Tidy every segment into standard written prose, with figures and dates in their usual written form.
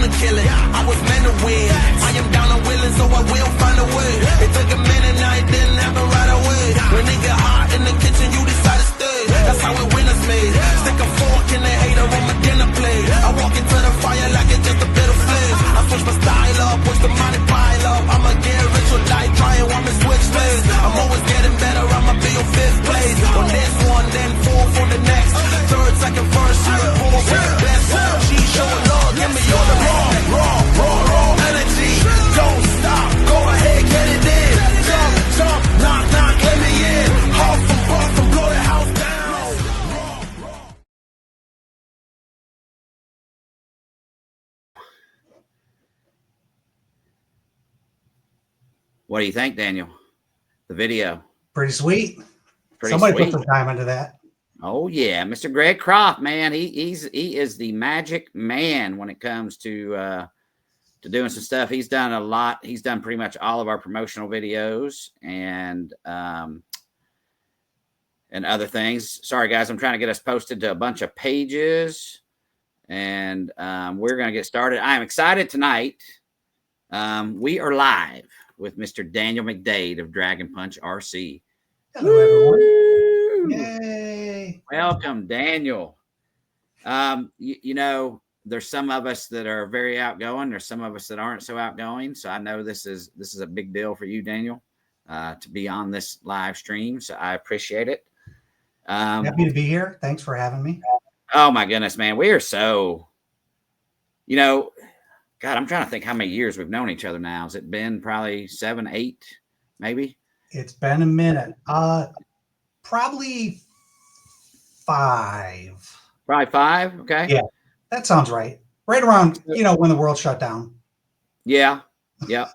to kill it. I was meant to win. I am down and willing, so I will find a way. It took a minute, now it didn't happen right away. When it get hot in the kitchen, you decide to stay. That's how it winners made. Stick a fork in the hater on my dinner plate. I walk into the fire like it's just a bit of flame. I switch my style up, watch the money pile up. I'ma get rich or die trying, want me switch lanes. I'm always getting better, I'ma be on 5th place. On this one, then 4th on the next. 3rd, 2nd, 1st, you the poor with the best. She showing love, give me all the raw energy. Don't stop, go ahead, get it in. Jump, knock, let me in. Huff and puff and blow the house down. What do you think, Daniel? The video. Pretty sweet. Somebody put some time into that. Oh yeah, Mr. Greg Croft, man, he is the magic man when it comes to doing some stuff. He's done a lot. He's done pretty much all of our promotional videos and other things. Sorry guys, I'm trying to get us posted to a bunch of pages, and we're gonna get started. I am excited tonight. We are live with Mr. Daniel McDade of Dragon Punch RC. Hello, everyone. Yay. Welcome, Daniel. You know, there's some of us that are very outgoing. There's some of us that aren't so outgoing. So I know this is a big deal for you, Daniel, to be on this live stream. So I appreciate it. Happy to be here. Thanks for having me. Oh my goodness, man. We are so, you know, God, I'm trying to think how many years we've known each other now. Has it been probably 7, 8, maybe? It's been a minute. Probably 5. Probably 5. Okay. Yeah, that sounds right. Right around, when the world shut down. Yeah. Yep.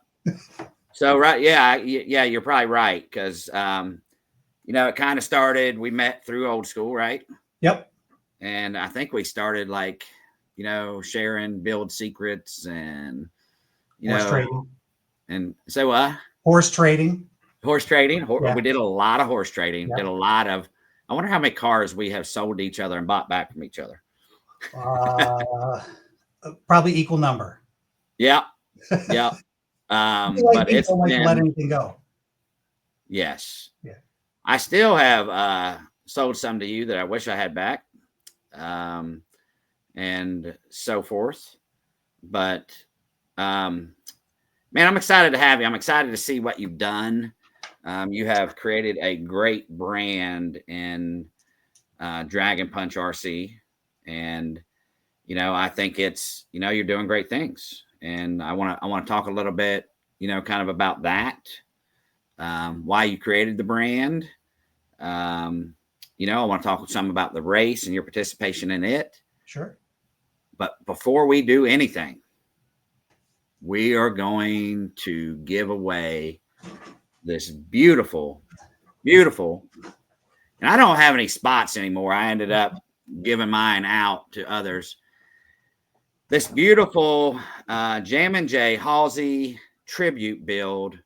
So, right. Yeah. You're probably right. Cause, it kind of started, we met through old school, right? Yep. And I think we started like, sharing build secrets and, horse trading. And so what? Horse trading. Yeah. We did a lot of horse trading. Yeah. Did a lot of. I wonder how many cars we have sold to each other and bought back from each other. Probably equal number. Yeah. Yeah. But it's don't like to let anything go. Yes. Yeah. I still have sold some to you that I wish I had back. And so forth. But man, I'm excited to have you. I'm excited to see what you've done. You have created a great brand in Dragon Punch RC, and I think it's you're doing great things, and I want to talk a little bit kind of about that, why you created the brand. I want to talk some about the race and your participation in it. Sure. But before we do anything, we are going to give away this beautiful, and I don't have any spots anymore. I ended up giving mine out to others. This beautiful Jay Halsey Tribute build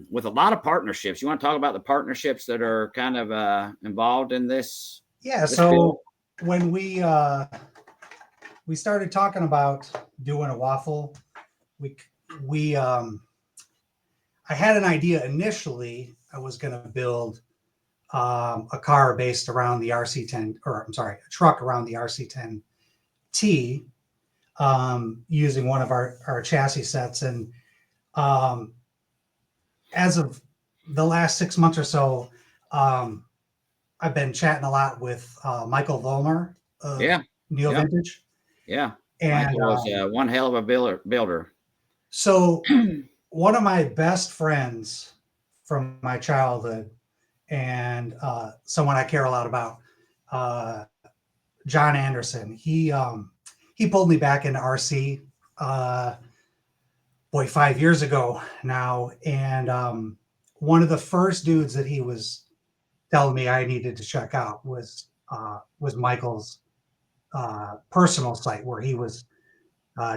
with a lot of partnerships. You want to talk about the partnerships that are kind of involved in this? Yeah. So build? When we started talking about doing a waffle, I had an idea initially. I was going to build a car based around the RC10, a truck around the RC10T, using one of our chassis sets. And as of the last 6 months or so, I've been chatting a lot with Michael Volmer of Neo Vintage. Yeah. And Michael was one hell of a builder. So one of my best friends from my childhood and someone I care a lot about, John Anderson, he pulled me back into RC 5 years ago now. And one of the first dudes that he was telling me I needed to check out was Michael's personal site, where he was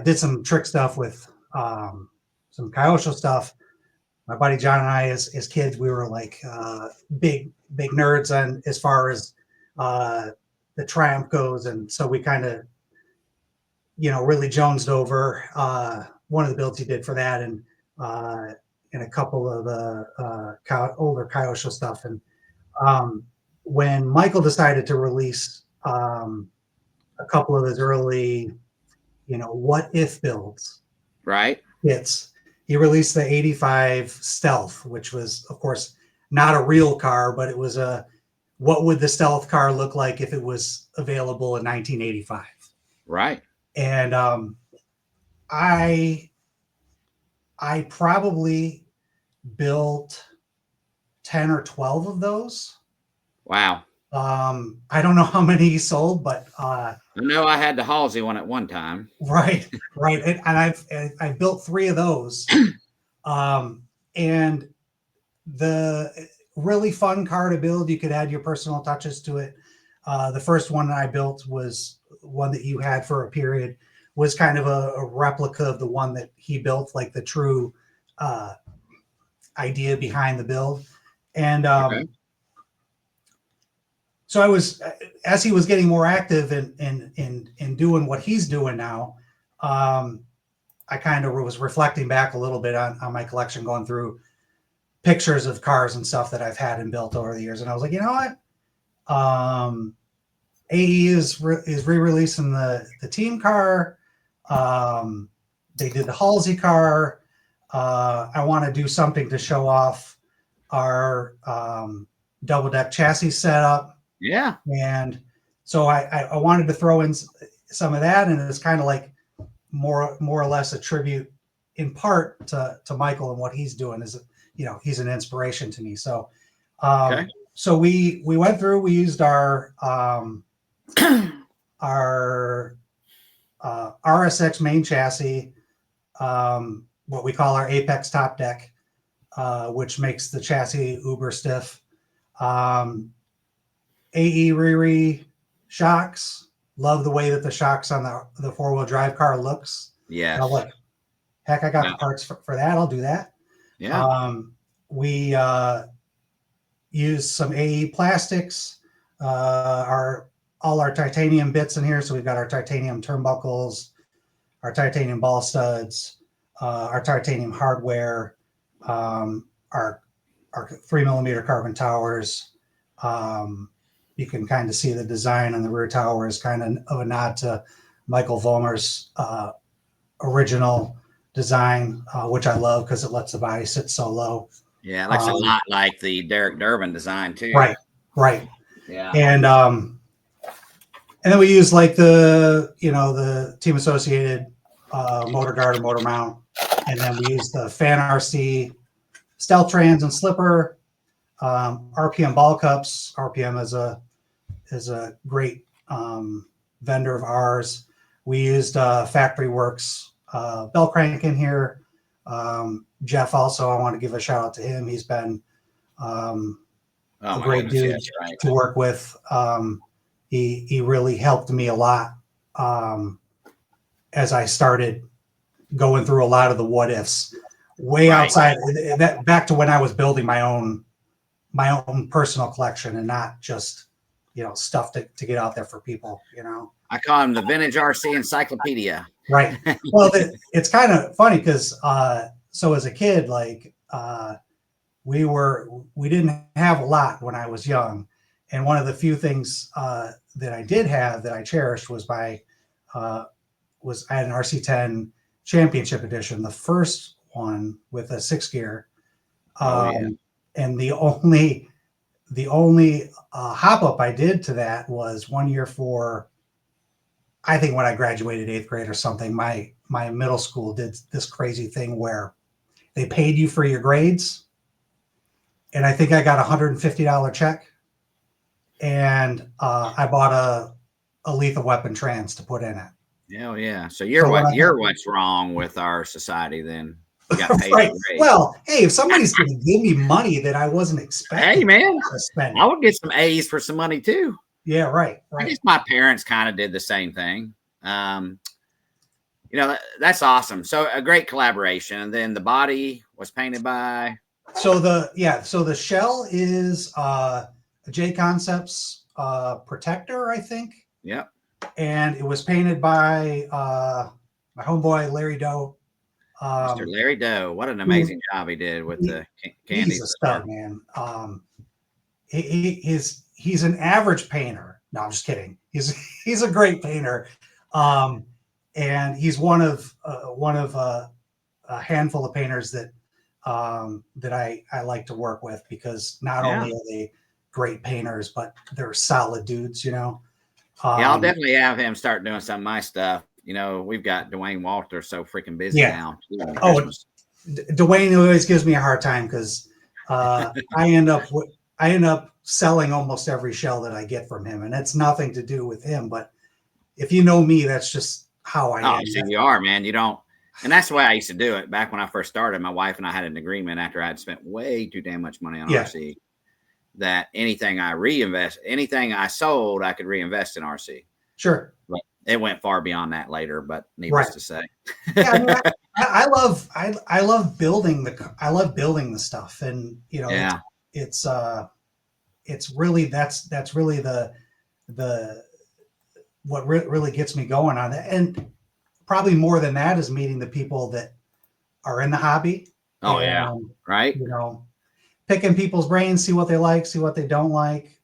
did some trick stuff with some Kyosho stuff. My buddy John and I, as kids, we were like big nerds on as far as the Triumph goes, and so we kind of really jonesed over one of the builds he did for that, and a couple of the older Kyosho stuff. And when Michael decided to release a couple of his early, what if builds, Right. He released the 85 Stealth, which was, of course, not a real car, but it was what would the Stealth car look like if it was available in 1985? Right. And I probably built 10 or 12 of those. Wow. I don't know how many he sold, but I know I had the Halsey one at one time. Right. And I've built 3 of those. And the really fun car to build, you could add your personal touches to it. The first one that I built was one that you had for a period, was kind of a replica of the one that he built, like the true idea behind the build. And Okay. so I was, as he was getting more active in doing what he's doing now, I kind of was reflecting back a little bit on my collection, going through pictures of cars and stuff that I've had and built over the years. And I was like, you know what? AE is re-releasing the team car. They did the Halsey car. I want to do something to show off our double deck chassis setup. Yeah. And so I wanted to throw in some of that, and it's kind of like more or less a tribute in part to Michael and what he's doing. Is, he's an inspiration to me. So Okay. so we went through, we used our RSX main chassis, what we call our Apex top deck, which makes the chassis uber stiff. AE Riri shocks. Love the way that the shocks on the 4-wheel drive car looks. Yeah. I'm like, heck, I got the parts for that. I'll do that. Yeah. We use some AE plastics, all our titanium bits in here. So we've got our titanium turnbuckles, our titanium ball studs, our titanium hardware, our 3mm carbon towers. You can kind of see the design on the rear tower is kind of a nod to Michael Vollmer's original design, which I love because it lets the body sit so low. Yeah, it looks a lot like the Derek Durbin design too. Right. Yeah. And then we use like the team associated motor guard or motor mount, and then we use the Fan RC Stealth Trans and Slipper, RPM ball cups. RPM is a great vendor of ours. We used Factory Works bell crank in here. Jeff also, I want to give a shout out to him. He's been a great dude to work with. He really helped me a lot as I started going through a lot of the what ifs, way outside that, back to when I was building my own personal collection and not just stuff to get out there for people. I call him the Vintage RC Encyclopedia. Right. Well, it's kind of funny because so as a kid, like we didn't have a lot when I was young, and one of the few things that I did have that I cherished was I had an RC10 Championship Edition, the first one with a 6-gear. And the only hop up I did to that was one year for, I think when I graduated 8th grade or something, my middle school did this crazy thing where they paid you for your grades. And I think I got $150 check. And I bought a Lethal Weapon Trans to put in it. Oh yeah. So you're what's wrong with our society then. You got paid right. Well, hey, if somebody's going to give me money that I wasn't expecting, hey man, to spend, I would get some A's for some money too. Yeah, right. I guess my parents kind of did the same thing. That's awesome. So a great collaboration. And then the body was painted by. So the shell is a JConcepts protector, I think. Yep. and it was painted by my homeboy Larry Doe. Mr. Larry Doe, what an amazing job he did with the candies. He's a stud, man. He's an average painter. No, I'm just kidding. He's a great painter, and he's one of a handful of painters that I like to work with, because not only are they great painters, but they're solid dudes. Yeah, I'll definitely have him start doing some of my stuff. We've got Dwayne Walter so freaking busy now. Dwayne always gives me a hard time because I end up selling almost every shell that I get from him, and it's nothing to do with him. But if you know me, that's just how I am. You are, man. You don't, and that's the way I used to do it back when I first started. My wife and I had an agreement after I had spent way too damn much money on RC, that anything I sold, I could reinvest in RC. Sure. But it went far beyond that later, but needless to say. I love building the stuff, and it's really that's really the what really gets me going on it. And probably more than that is meeting the people that are in the hobby. Right. Picking people's brains, see what they like, see what they don't like.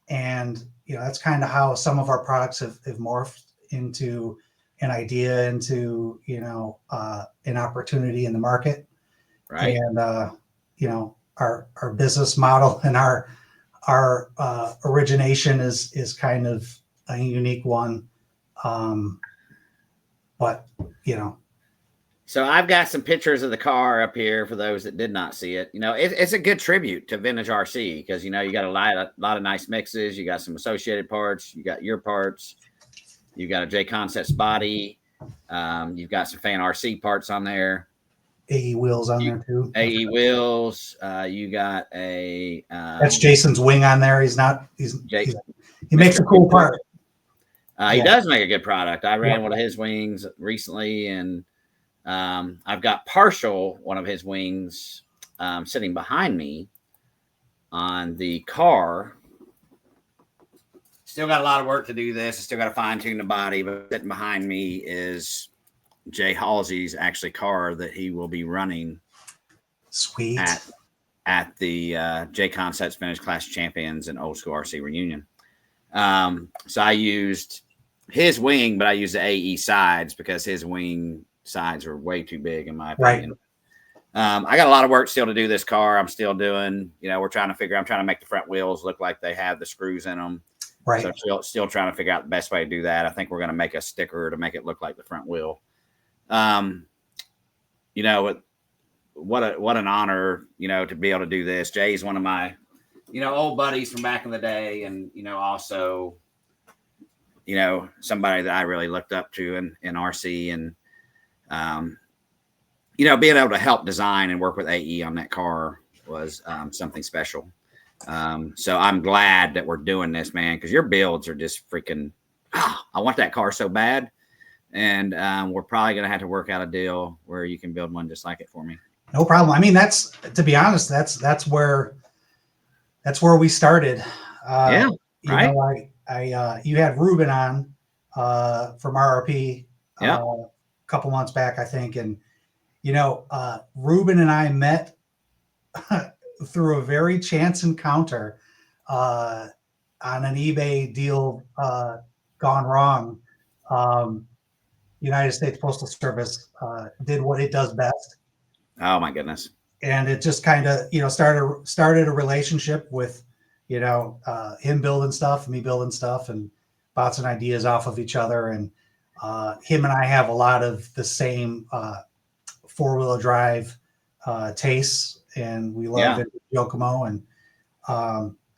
And that's kind of how some of our products have morphed into an idea, into an opportunity in the market. Right. And our business model and our origination is kind of a unique one. But so I've got some pictures of the car up here for those that did not see it. It's a good tribute to vintage RC, because you got a lot of nice mixes. You got some associated parts. You got your parts. You got a JConcepts body. You've got some fan RC parts on there. AE wheels on there too. AE wheels. You got a. That's Jason's wing on there. He makes a cool part. He does make a good product. I ran one of his wings recently, and I've got partial one of his wings sitting behind me on the car. Still got a lot of work to do this. I still got to fine tune the body, but sitting behind me is Jay Halsey's car that he will be running. Sweet. At the JConcepts Vintage Class Champions and Old School RC Reunion. So I used his wing, but I used the AE sides because his wing sides are way too big in my opinion. Right. I got a lot of work still to do this car. I'm still doing, I'm trying to make the front wheels look like they have the screws in them. Right. So still trying to figure out the best way to do that. I think we're going to make a sticker to make it look like the front wheel. What an honor, to be able to do this. Jay's one of my, old buddies from back in the day, and also, somebody that I really looked up to in RC, and being able to help design and work with AE on that car was something special. So I'm glad that we're doing this, man, because your builds are just freaking. I want that car so bad, and we're probably gonna have to work out a deal where you can build one just like it for me. No problem. I mean, to be honest, that's where we started. Right. You had Ruben on from RRP a couple months back, I think, and Ruben and I met through a very chance encounter on an eBay deal gone wrong. United States Postal Service did what it does best. Oh my goodness. And it just kind of, started a relationship with, him building stuff, me building stuff, and bouncing ideas off of each other. And him and I have a lot of the same four-wheel drive tastes, and we love it, Yokomo. And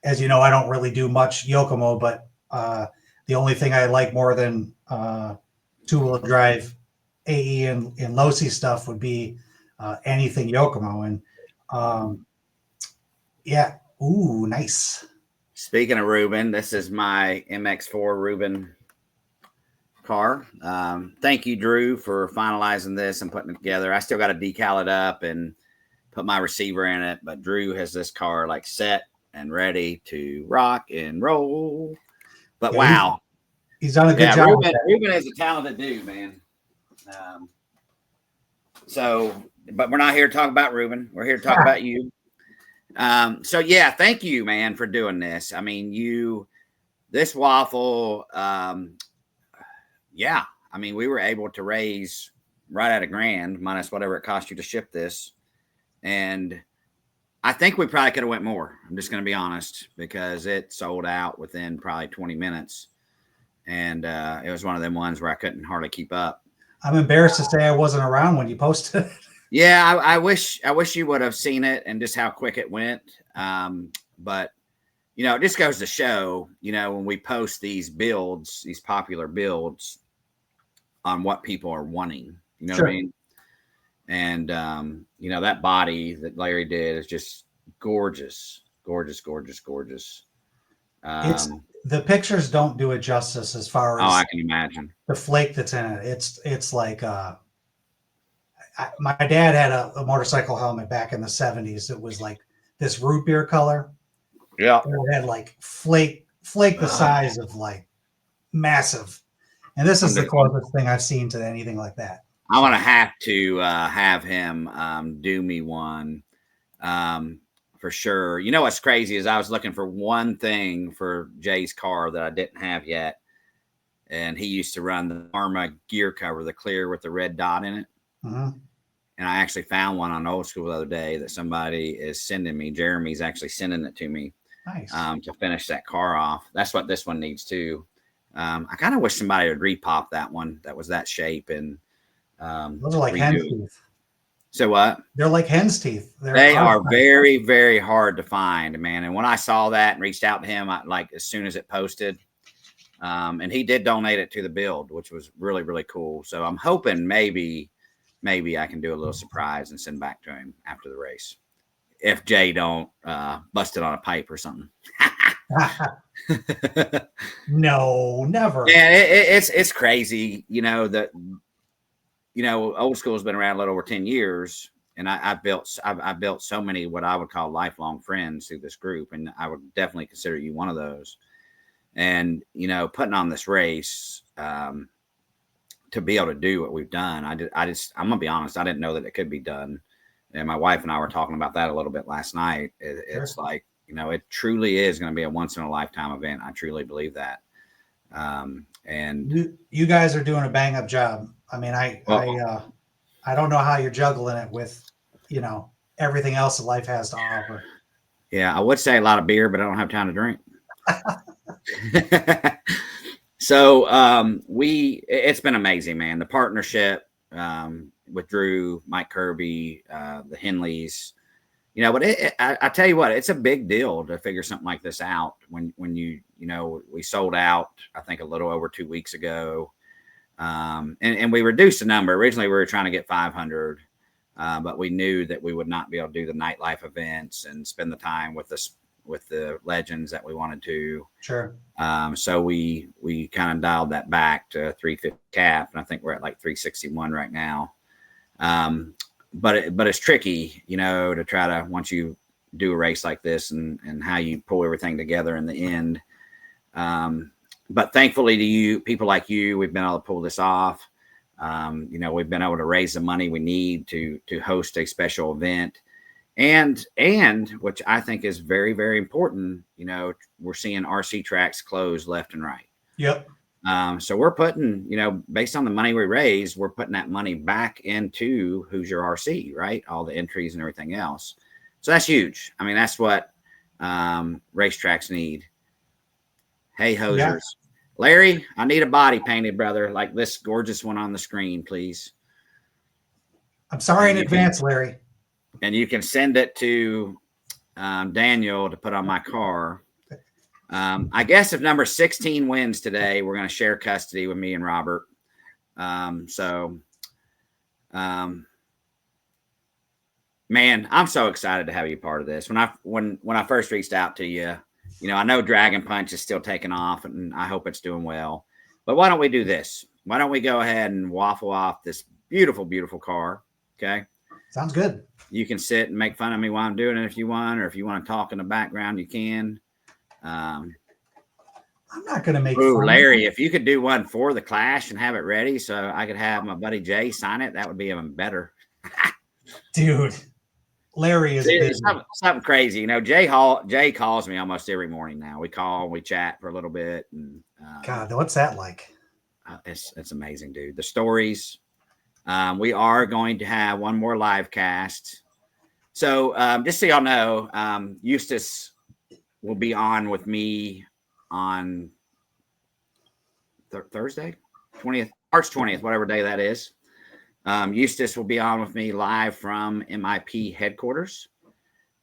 as you know, I don't really do much Yokomo, but the only thing I like more than two-wheel drive AE and Losi stuff would be anything Yokomo. And ooh, nice. Speaking of Ruben, this is my MX4 Ruben car. Thank you, Drew, for finalizing this and putting it together. I still got to decal it up and put my receiver in it, but Drew has this car set and ready to rock and roll. But wow, He's done a good job. Ruben is a talented dude, man. But we're not here to talk about Ruben. We're here to talk about you. So yeah, thank you, man, for doing this. I mean, this waffle, yeah. I mean, we were able to raise right at $1,000 minus whatever it cost you to ship this. And I think we probably could have went more. I'm just going to be honest, because it sold out within probably 20 minutes. And it was one of them ones where I couldn't hardly keep up. I'm embarrassed to say I wasn't around when you posted it. Yeah, I wish you would have seen it and just how quick it went. But it just goes to show, when we post these builds, these popular builds, on what people are wanting, Sure. What I mean? And, that body that Larry did is just gorgeous, gorgeous, gorgeous, gorgeous. The pictures don't do it justice as far as I can imagine the flake that's in it. It's like, my dad had a motorcycle helmet back in the 70s. It was like this root beer color. Yeah. It had like flake the size of like massive. And this is the closest thing I've seen to anything like that. I'm going to have to have him do me one for sure. What's crazy is I was looking for one thing for Jay's car that I didn't have yet. And he used to run the Arma gear cover, the clear with the red dot in it. Mm-hmm. And I actually found one on Old School the other day that somebody is sending me. Jeremy's actually sending it to me. Nice. To finish that car off. That's what this one needs too. I kind of wish somebody would repop that one that was that shape and those are like hen's teeth. So what? They're like hen's teeth. They are very, very hard to find, man. And when I saw that and reached out to him, as soon as it posted, and he did donate it to the build, which was really, really cool. So I'm hoping maybe I can do a little surprise and send back to him after the race, if Jay don't bust it on a pipe or something. No, never. Yeah, it's crazy. Old School has been around a little over 10 years, and I've built so many what I would call lifelong friends through this group, and I would definitely consider you one of those. And putting on this race to be able to do what we've done, I'm gonna be honest, I didn't know that it could be done. And my wife and I were talking about that a little bit last night. It's like, it truly is going to be a once in a lifetime event. I truly believe that. And you guys are doing a bang up job. I mean, I don't know how you're juggling it with, everything else that life has to offer. Yeah, I would say a lot of beer, but I don't have time to drink. So it's been amazing, man. The partnership with Drew, Mike Kirby, the Henleys, but I tell you what, it's a big deal to figure something like this out when we sold out, I think a little over 2 weeks ago. And we reduced the number. Originally we were trying to get 500, but we knew that we would not be able to do the nightlife events and spend the time with the legends that we wanted to. Sure. So we kind of dialed that back to 350 cap, and I think we're at like 361 right now. But it's tricky, to try to, once you do a race like this and how you pull everything together in the end. But thankfully to you, people like you, we've been able to pull this off. We've been able to raise the money we need to host a special event. And which I think is very, very important, we're seeing RC tracks close left and right. Yep. So we're putting, based on the money we raise, we're putting that money back into Hoosier RC, right? All the entries and everything else. So that's huge. I mean, that's what racetracks need. Hey, Hoosiers. Yeah. Larry, I need a body painted, brother, like this gorgeous one on the screen, please. I'm sorry in advance, Larry. And you can send it to Daniel to put on my car. I guess if number 16 wins today, we're going to share custody with me and Robert. Man, I'm so excited to have you part of this. When I first reached out to you, I know Dragon Punch is still taking off, and I hope it's doing well. But why don't we do this? Why don't we go ahead and waffle off this beautiful, beautiful car? Okay. Sounds good. You can sit and make fun of me while I'm doing it if you want, or if you want to talk in the background, you can. I'm not going to make Ooh, fun. Larry, if you could do one for the Clash and have it ready so I could have my buddy Jay sign it, that would be even better. Dude, Larry is busy. Something crazy. You know, Jay calls me almost every morning now. We call, we chat for a little bit. And God, what's that like? It's amazing, dude. The stories. We are going to have one more live cast. So just so y'all know, Eustace will be on with me on Thursday, 20th, March 20th, whatever day that is. Eustace will be on with me live from MIP headquarters.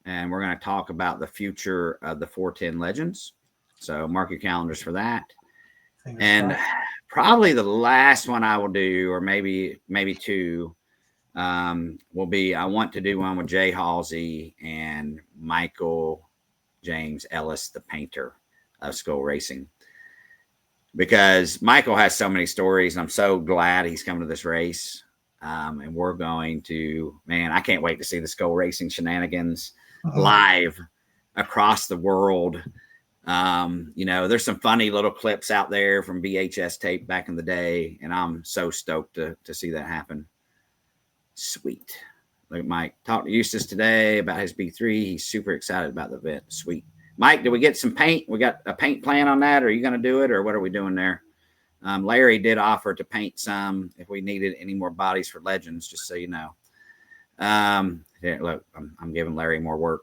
And we're going to talk about the future of the 410 Legends. So mark your calendars for that. And probably the last one I will do, or maybe two, will be, I want to do one with Jay Halsey and Michael James Ellis, the painter of Skull Racing. Because Michael has so many stories, and I'm so glad he's coming to this race. And we're going to, man, I can't wait to see the Skull Racing shenanigans live across the world. You know, there's some funny little clips out there from VHS tape back in the day, and I'm so stoked to see that happen. Sweet. Look at Mike. Talked to Eustace today about his B3. He's super excited about the event. Sweet. Mike, did we get some paint? We got a paint plan on that? Are you going to do it, or what are we doing there? Larry did offer to paint some if we needed any more bodies for Legends, just so you know. Yeah, look, I'm giving Larry more work.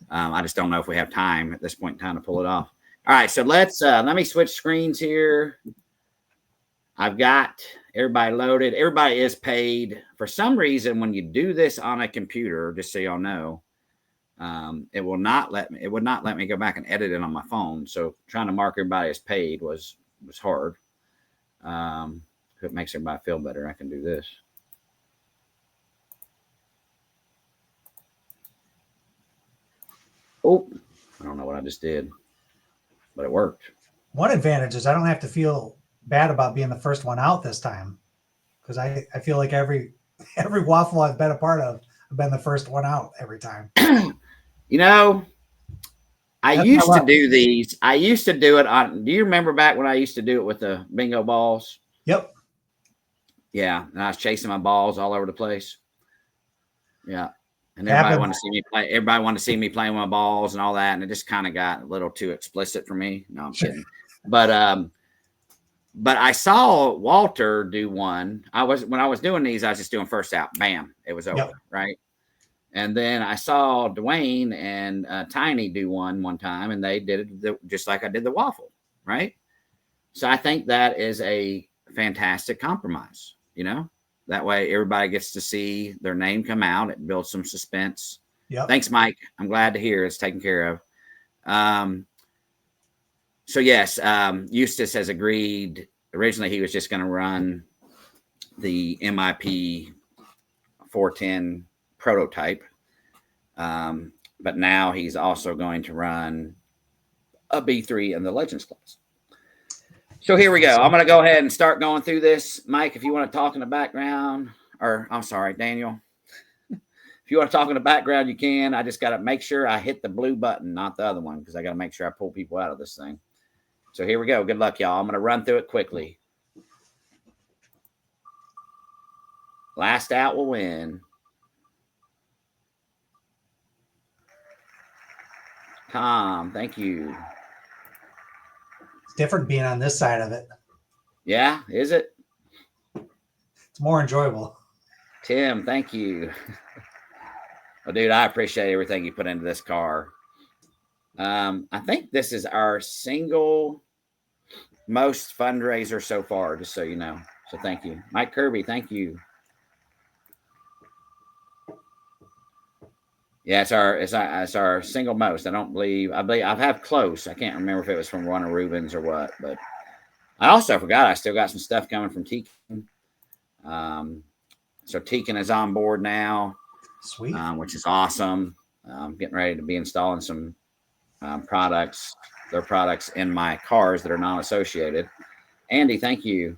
I just don't know if we have time at this point in time to pull it off. All right, so let me switch screens here. I've got everybody loaded. Everybody is paid. For some reason, when you do this on a computer, just so y'all know, it would not let me go back and edit it on my phone. So trying to mark everybody as paid was hard. If it makes everybody feel better, I can do this. Oh, I don't know what I just did, but it worked. One advantage is I don't have to feel bad about being the first one out this time, because I feel like every waffle I've been a part of, I've been the first one out every time. You know, I used to do these. I used to do it on. Do you remember back when I used to do it with the bingo balls? Yep. Yeah, and I was chasing my balls all over the place. Yeah. And everybody wanted to see me play. Everybody wanted to see me playing with my balls and all that, and it just kind of got a little too explicit for me. No, I'm kidding. But I saw Walter do one. When I was doing these, I was just doing first out. Bam, it was over. Yep. Right. And then I saw Dwayne and Tiny do one time, and they did it just like I did the waffle. Right. So I think that is a fantastic compromise. You know. That way, everybody gets to see their name come out. It builds some suspense. Yep. Thanks, Mike. I'm glad to hear it's taken care of. So, yes, Eustace has agreed. Originally, he was just going to run the MIP 410 prototype. But now he's also going to run a B3 in the Legends class. So here we go. I'm going to go ahead and start going through this. Mike, if you want to talk in the background, or I'm sorry, Daniel, if you want to talk in the background, you can. I just got to make sure I hit the blue button, not the other one, because I got to make sure I pull people out of this thing. So here we go. Good luck, y'all. I'm going to run through it quickly. Last out will win. Tom, thank you. It's different being on this side of it. Yeah, is it? It's more enjoyable. Tim, thank you. Well, dude, I appreciate everything you put into this car. I think this is our single most fundraiser so far, just so you know. So thank you. Mike Kirby, thank you. Yeah, it's our single most. I believe I've had close. I can't remember if it was from one of Rubens or what, but I also forgot I still got some stuff coming from Tekin. So Tekin is on board now. Sweet. Which is awesome. Getting ready to be installing some products, their products in my cars that are non-associated. Andy, thank you.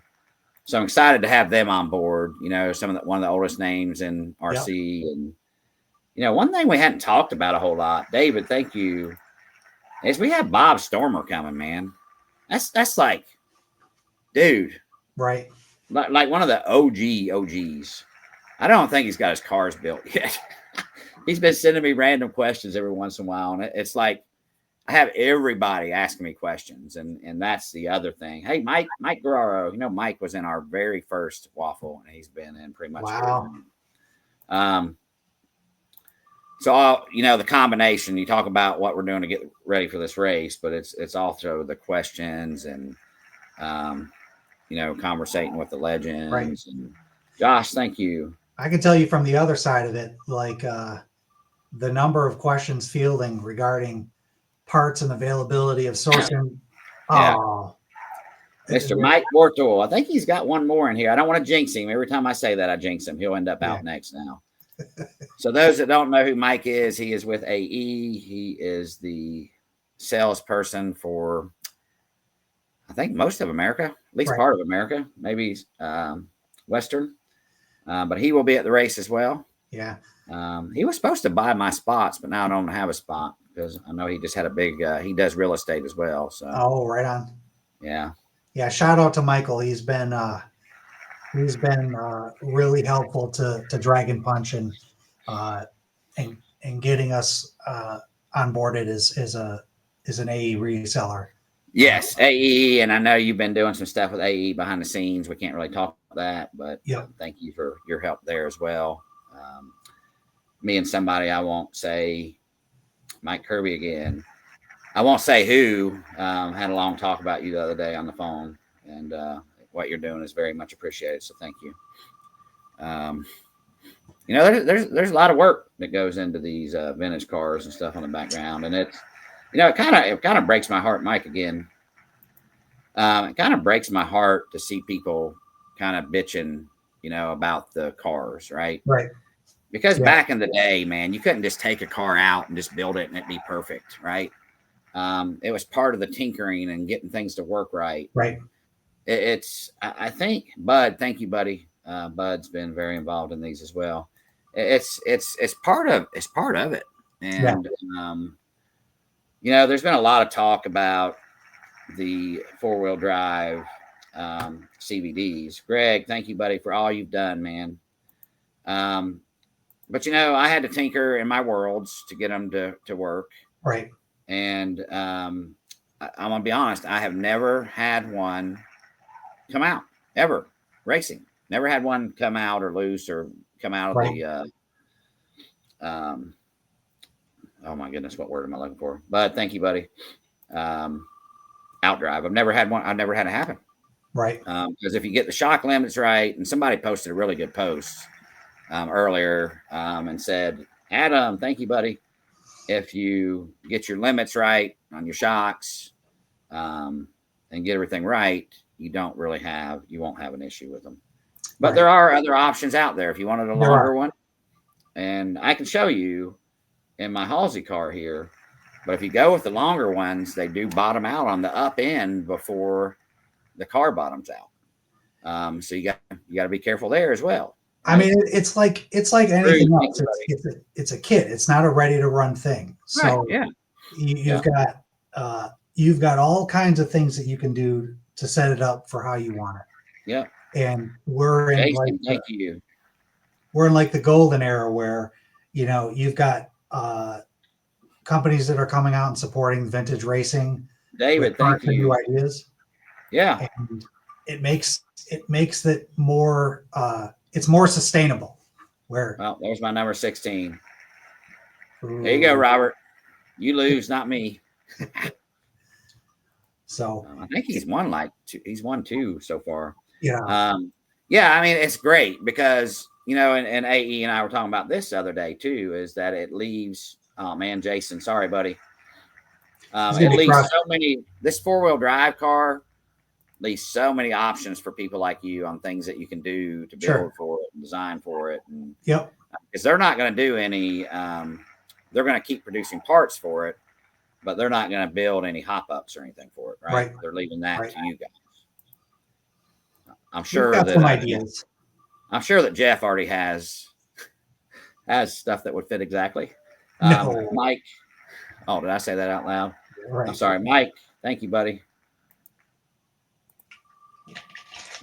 So I'm excited to have them on board. You know, one of the oldest names in RC. Yep. And, you know, one thing we hadn't talked about a whole lot, David, thank you, is we have Bob Stormer coming, man. That's like, dude, Right. like one of the OGs. I don't think he's got his cars built yet. He's been sending me random questions every once in a while, and it's like I have everybody asking me questions, and that's the other thing. Hey, Mike Guerrero, Mike was in our very first waffle, and he's been in pretty much. Wow. So the combination. You talk about what we're doing to get ready for this race, but it's also the questions and conversating with the legends. Right. And Josh, thank you. I can tell you from the other side of it, like the number of questions fielding regarding parts and availability of sourcing. Yeah. Oh, Mr. Mike Bortel. I think he's got one more in here. I don't want to jinx him. Every time I say that, I jinx him. He'll end up out next now. So those that don't know who Mike is, he is with AE. He is the salesperson for, I think, most of America, at least part of America, maybe Western. But he will be at the race as well. Yeah. He was supposed to buy my spots, but now I don't have a spot because I know he just had a big, he does real estate as well. So. Oh, right on. Yeah. Yeah. Shout out to Michael. He's been really helpful to Dragon Punch and getting us onboarded as an AE reseller. Yes, AE, and I know you've been doing some stuff with AE behind the scenes. We can't really talk about that, but thank you for your help there as well. Me and somebody, I won't say Mike Kirby again. I won't say who, had a long talk about you the other day on the phone, and what you're doing is very much appreciated. So thank you. There's a lot of work that goes into these vintage cars and stuff on the background, and it's, it kind of breaks my heart, Mike. Again, it kind of breaks my heart to see people kind of bitching, about the cars, right? Right. Because back in the day, man, you couldn't just take a car out and just build it and it'd be perfect, right? It was part of the tinkering and getting things to work right. Right. I think, Bud, thank you, buddy. Bud's been very involved in these as well. It's part of it. And, there's been a lot of talk about the 4-wheel drive CVDs. Greg, thank you, buddy, for all you've done, man. But I had to tinker in my worlds to get them to work. Right. And I'm gonna be honest, I have never had one come out ever racing. Never had one come out or loose or come out of the oh my goodness, what word am I looking for? But thank you, buddy. Outdrive. I've never had one. I've never had it happen. Right. Because if you get the shock limits right, and somebody posted a really good post earlier and said, Adam, thank you, buddy. If you get your limits right on your shocks and get everything right, you won't have an issue with them. But there are other options out there if you wanted a longer one. And I can show you in my Halsey car here. But if you go with the longer ones, they do bottom out on the up end before the car bottoms out. So you got to be careful there as well. I mean, it's like anything else. It's a kit. It's not a ready to run thing. So you've got all kinds of things that you can do to set it up for how you want it. Yeah. And we're in we're in like the golden era where, you've got companies that are coming out and supporting vintage racing. David, thank you. New ideas. Yeah. And it makes it more it's more sustainable. Well, there's my number 16. Ooh. There you go, Robert. You lose, not me. So I think he's won two so far. Yeah. I mean, it's great because, and AE and I were talking about this the other day too, is that it leaves, oh man, Jason, sorry, buddy. It leaves so many, this 4-wheel drive car leaves so many options for people like you on things that you can do to build for it and design for it. And because they're not going to do any, they're going to keep producing parts for it, but they're not going to build any hop-ups or anything for it, right? They're leaving that to you guys. I'm sure that some ideas. I'm sure that Jeff already has stuff that would fit exactly. Mike. Oh, did I say that out loud? Right. I'm sorry, Mike. Thank you, buddy.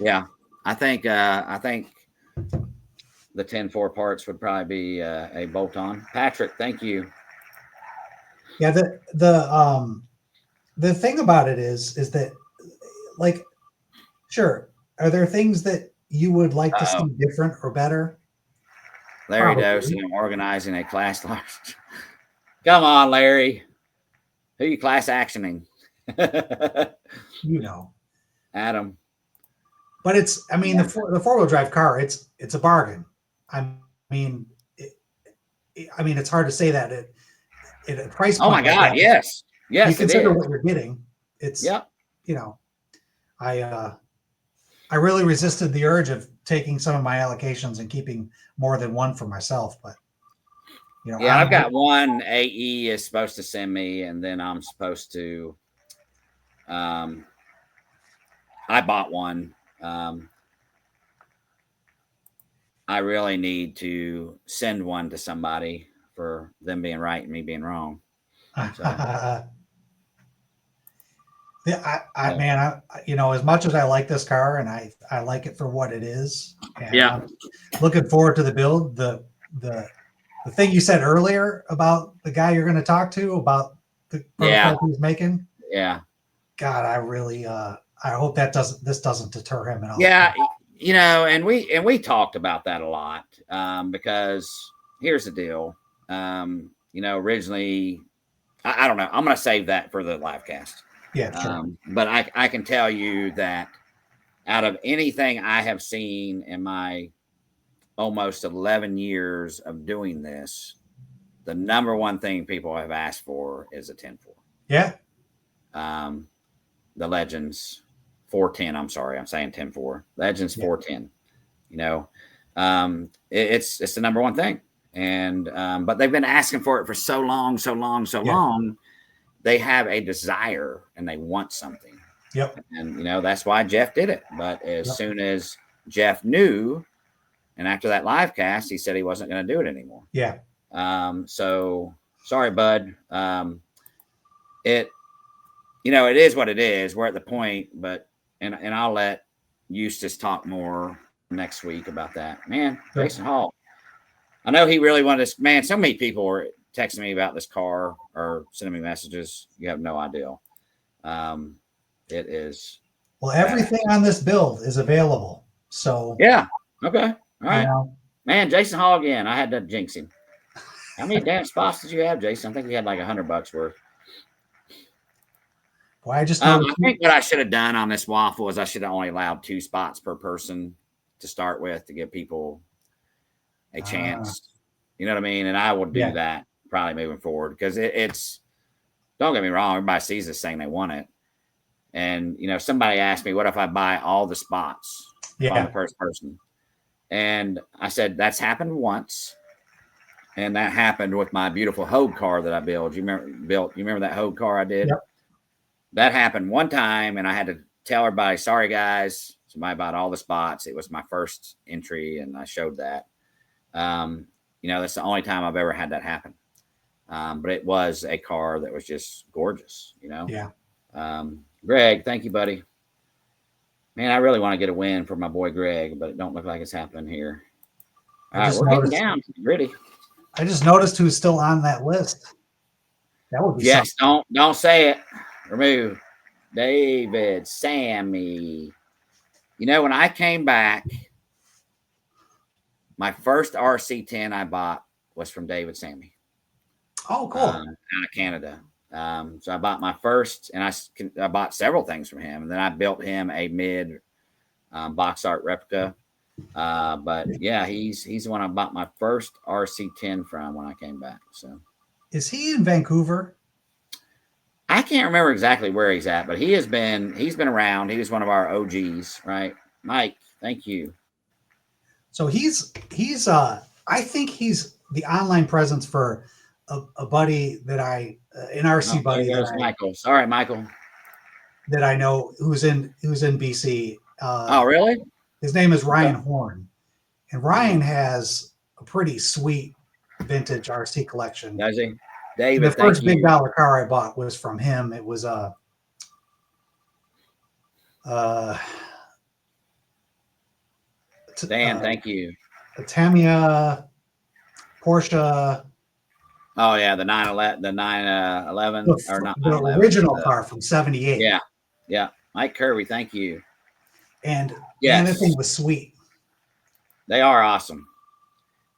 Yeah, I think the 10-4 parts would probably be a bolt on. Patrick, thank you. Yeah, the thing about it is that, like, sure, are there things that you would like to see different or better? Larry Probably. Dose, and I'm organizing a class large. Come on, Larry. Who you class actioning? You know. Adam. But it's, I mean, the four-wheel drive car, it's a bargain. I mean, it's hard to say that at a price point. Oh my God, yes. Yes, you consider what you're getting. It's, you know, I really resisted the urge of taking some of my allocations and keeping more than one for myself, but you know, yeah, I've got one AE is supposed to send me, and then I'm supposed to I bought one. I really need to send one to somebody for them being right and me being wrong. So. Yeah, man, you know, as much as I like this car and I like it for what it is, and I'm looking forward to the build. The thing you said earlier about the guy you're going to talk to about the prototype he's making. Yeah. God, I really I hope this doesn't deter him at all. Yeah, you know, and we talked about that a lot because here's the deal. You know, originally, I don't know. I'm going to save that for the LiveCast. Yeah, sure. But I can tell you that out of anything I have seen in my almost 11 years of doing this, the number one thing people have asked for is a 10-4. Yeah. The Legends 410. I'm sorry, I'm saying 10-4. Legends 410. You know, it's the number one thing, and but they've been asking for it for so long. They have a desire and they want something. Yep. And, you know, that's why Jeff did it. But as soon as Jeff knew, and after that LiveCast, he said he wasn't going to do it anymore. Yeah. So sorry, bud. It is what it is. We're at the point, but, and I'll let Eustace talk more next week about that. Man, Jason Hall. I know he really wanted this. Man, so many people were texting me about this car or sending me messages. You have no idea. It is. Well, everything on this build is available. So yeah. Okay. All right. You know, man, Jason Hall again. I had to jinx him. How many damn spots did you have, Jason? I think we had like $100 worth. Well, I just I think what I should have done on this waffle is I should have only allowed 2 spots per person to start with to give people a chance. You know what I mean? And I will do that probably moving forward because it's, don't get me wrong, everybody sees this thing, they want it. And, you know, somebody asked me, what if I buy all the spots on the first person? And I said, that's happened once. And that happened with my beautiful Hogue car that I built. You remember that Hogue car I did? Yep. That happened one time, and I had to tell everybody, sorry, guys. Somebody bought all the spots. It was my first entry, and I showed that. You know, that's the only time I've ever had that happen. But it was a car that was just gorgeous, you know? Yeah. Greg, thank you, buddy. Man, I really want to get a win for my boy Greg, but it don't look like it's happening here. All right, we're getting down to the gritty. I just noticed who's still on that list. That would be something. Don't say it. Remove. David, Sammy. You know, when I came back, my first RC10 I bought was from David Sammy. Oh, cool. Out of Canada. So I bought my first, and I bought several things from him, and then I built him a mid box art replica. But yeah, he's the one I bought my first RC10 from when I came back. So, is he in Vancouver? I can't remember exactly where he's at, but he's been around. He was one of our OGs, right? Mike, thank you. So he's I think he's the online presence for a buddy that an RC buddy. There's Michael. Sorry, Michael. That I know who's in BC. Oh, really? His name is Ryan Horn, and Ryan has a pretty sweet vintage RC collection. Does he? David, the first big dollar car I bought was from him. It was Dan, thank you. The Tamiya, Porsche. Oh yeah, the 911, the 911 or not The 911, original car from '78. Yeah. Mike Kirby, thank you. And yes, man, that thing was sweet. They are awesome.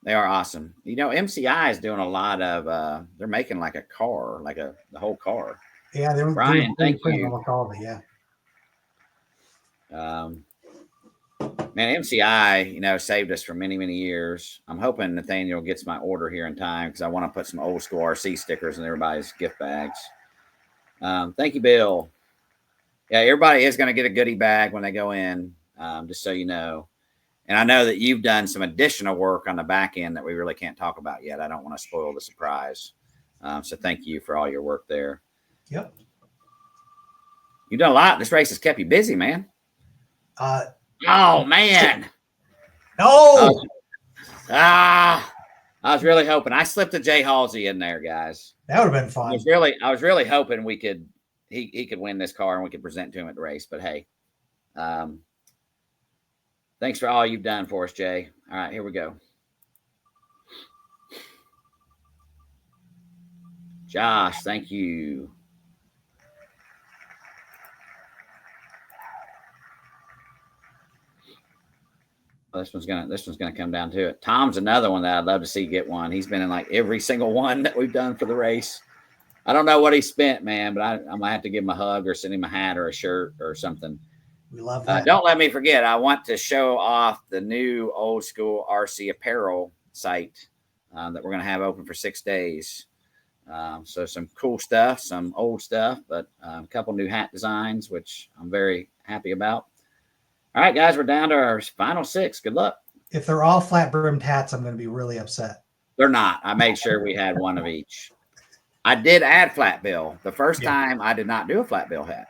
They are awesome. You know, MCI is doing a lot of. They're making like a car, like the whole car. Yeah, they were. Brian, thank you. Almost all of it, yeah. Man, MCI, you know, saved us for many, many years. I'm hoping Nathaniel gets my order here in time because I want to put some old school RC stickers in everybody's gift bags. Thank you, Bill. Yeah, everybody is going to get a goodie bag when they go in, just so you know. And I know that you've done some additional work on the back end that we really can't talk about yet. I don't want to spoil the surprise. So thank you for all your work there. Yep. You've done a lot. This race has kept you busy, man. Oh, man. No. I was really hoping. I slipped a Jay Halsey in there, guys. That would have been fun. I was really hoping he could win this car and we could present to him at the race. But hey, thanks for all you've done for us, Jay. All right, here we go. Josh, thank you. Well, this one's gonna come down to it. Tom's another one that I'd love to see get one. He's been in like every single one that we've done for the race. I don't know what he spent, man, but I might have to give him a hug or send him a hat or a shirt or something. We love that. Don't let me forget. I want to show off the new old school RC apparel site that we're gonna have open for 6 days. So some cool stuff, some old stuff, but a couple new hat designs, which I'm very happy about. All right, guys, we're down to our final 6. Good luck. If they're all flat brimmed hats, I'm going to be really upset. They're not. I made sure we had one of each. I did add flat bill. The first time I did not do a flat bill hat.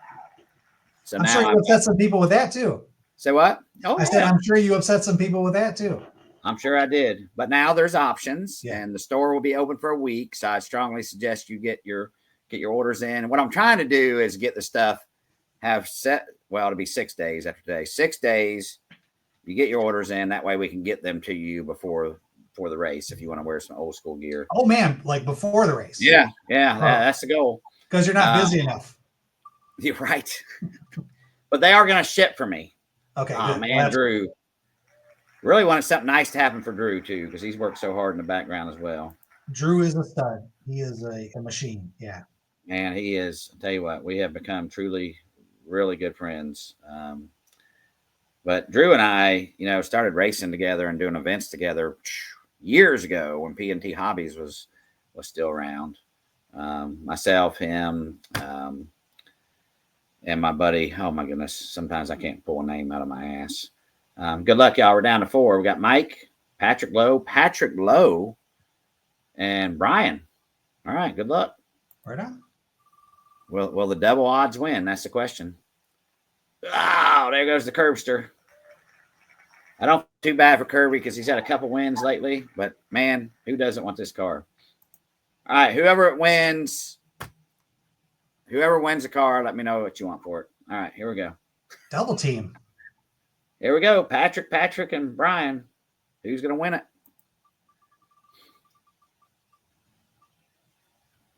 So I'm now sure you upset some people with that too. Say what? Oh, I said, I'm sure you upset some people with that too. I'm sure I did. But now there's options and the store will be open for a week. So I strongly suggest you get your orders in. And what I'm trying to do is get the stuff it'll be 6 days after today. 6 days, you get your orders in. That way we can get them to you before the race if you want to wear some old school gear. Oh, man, like before the race. Yeah, that's the goal. Because you're not busy enough. You're right. But they are going to ship for me. Okay. Oh, man, Drew. Really wanted something nice to happen for Drew, too, because he's worked so hard in the background as well. Drew is a stud. He is a machine. Yeah. And he is. I'll tell you what, we have become truly really good friends. But Drew and I, you know, started racing together and doing events together years ago when P&T Hobbies was still around. Myself, him, and my buddy. Oh my goodness. Sometimes I can't pull a name out of my ass. Good luck, y'all. We're down to 4. We got Mike, Patrick Lowe, and Brian. All right. Good luck. Right on. Will the double odds win? That's the question. Oh, there goes the Curbster. I don't feel too bad for Kirby because he's had a couple wins lately, but man, who doesn't want this car? All right, whoever wins the car, let me know what you want for it. All right, here we go. Double team. Here we go. Patrick, and Brian. Who's going to win it?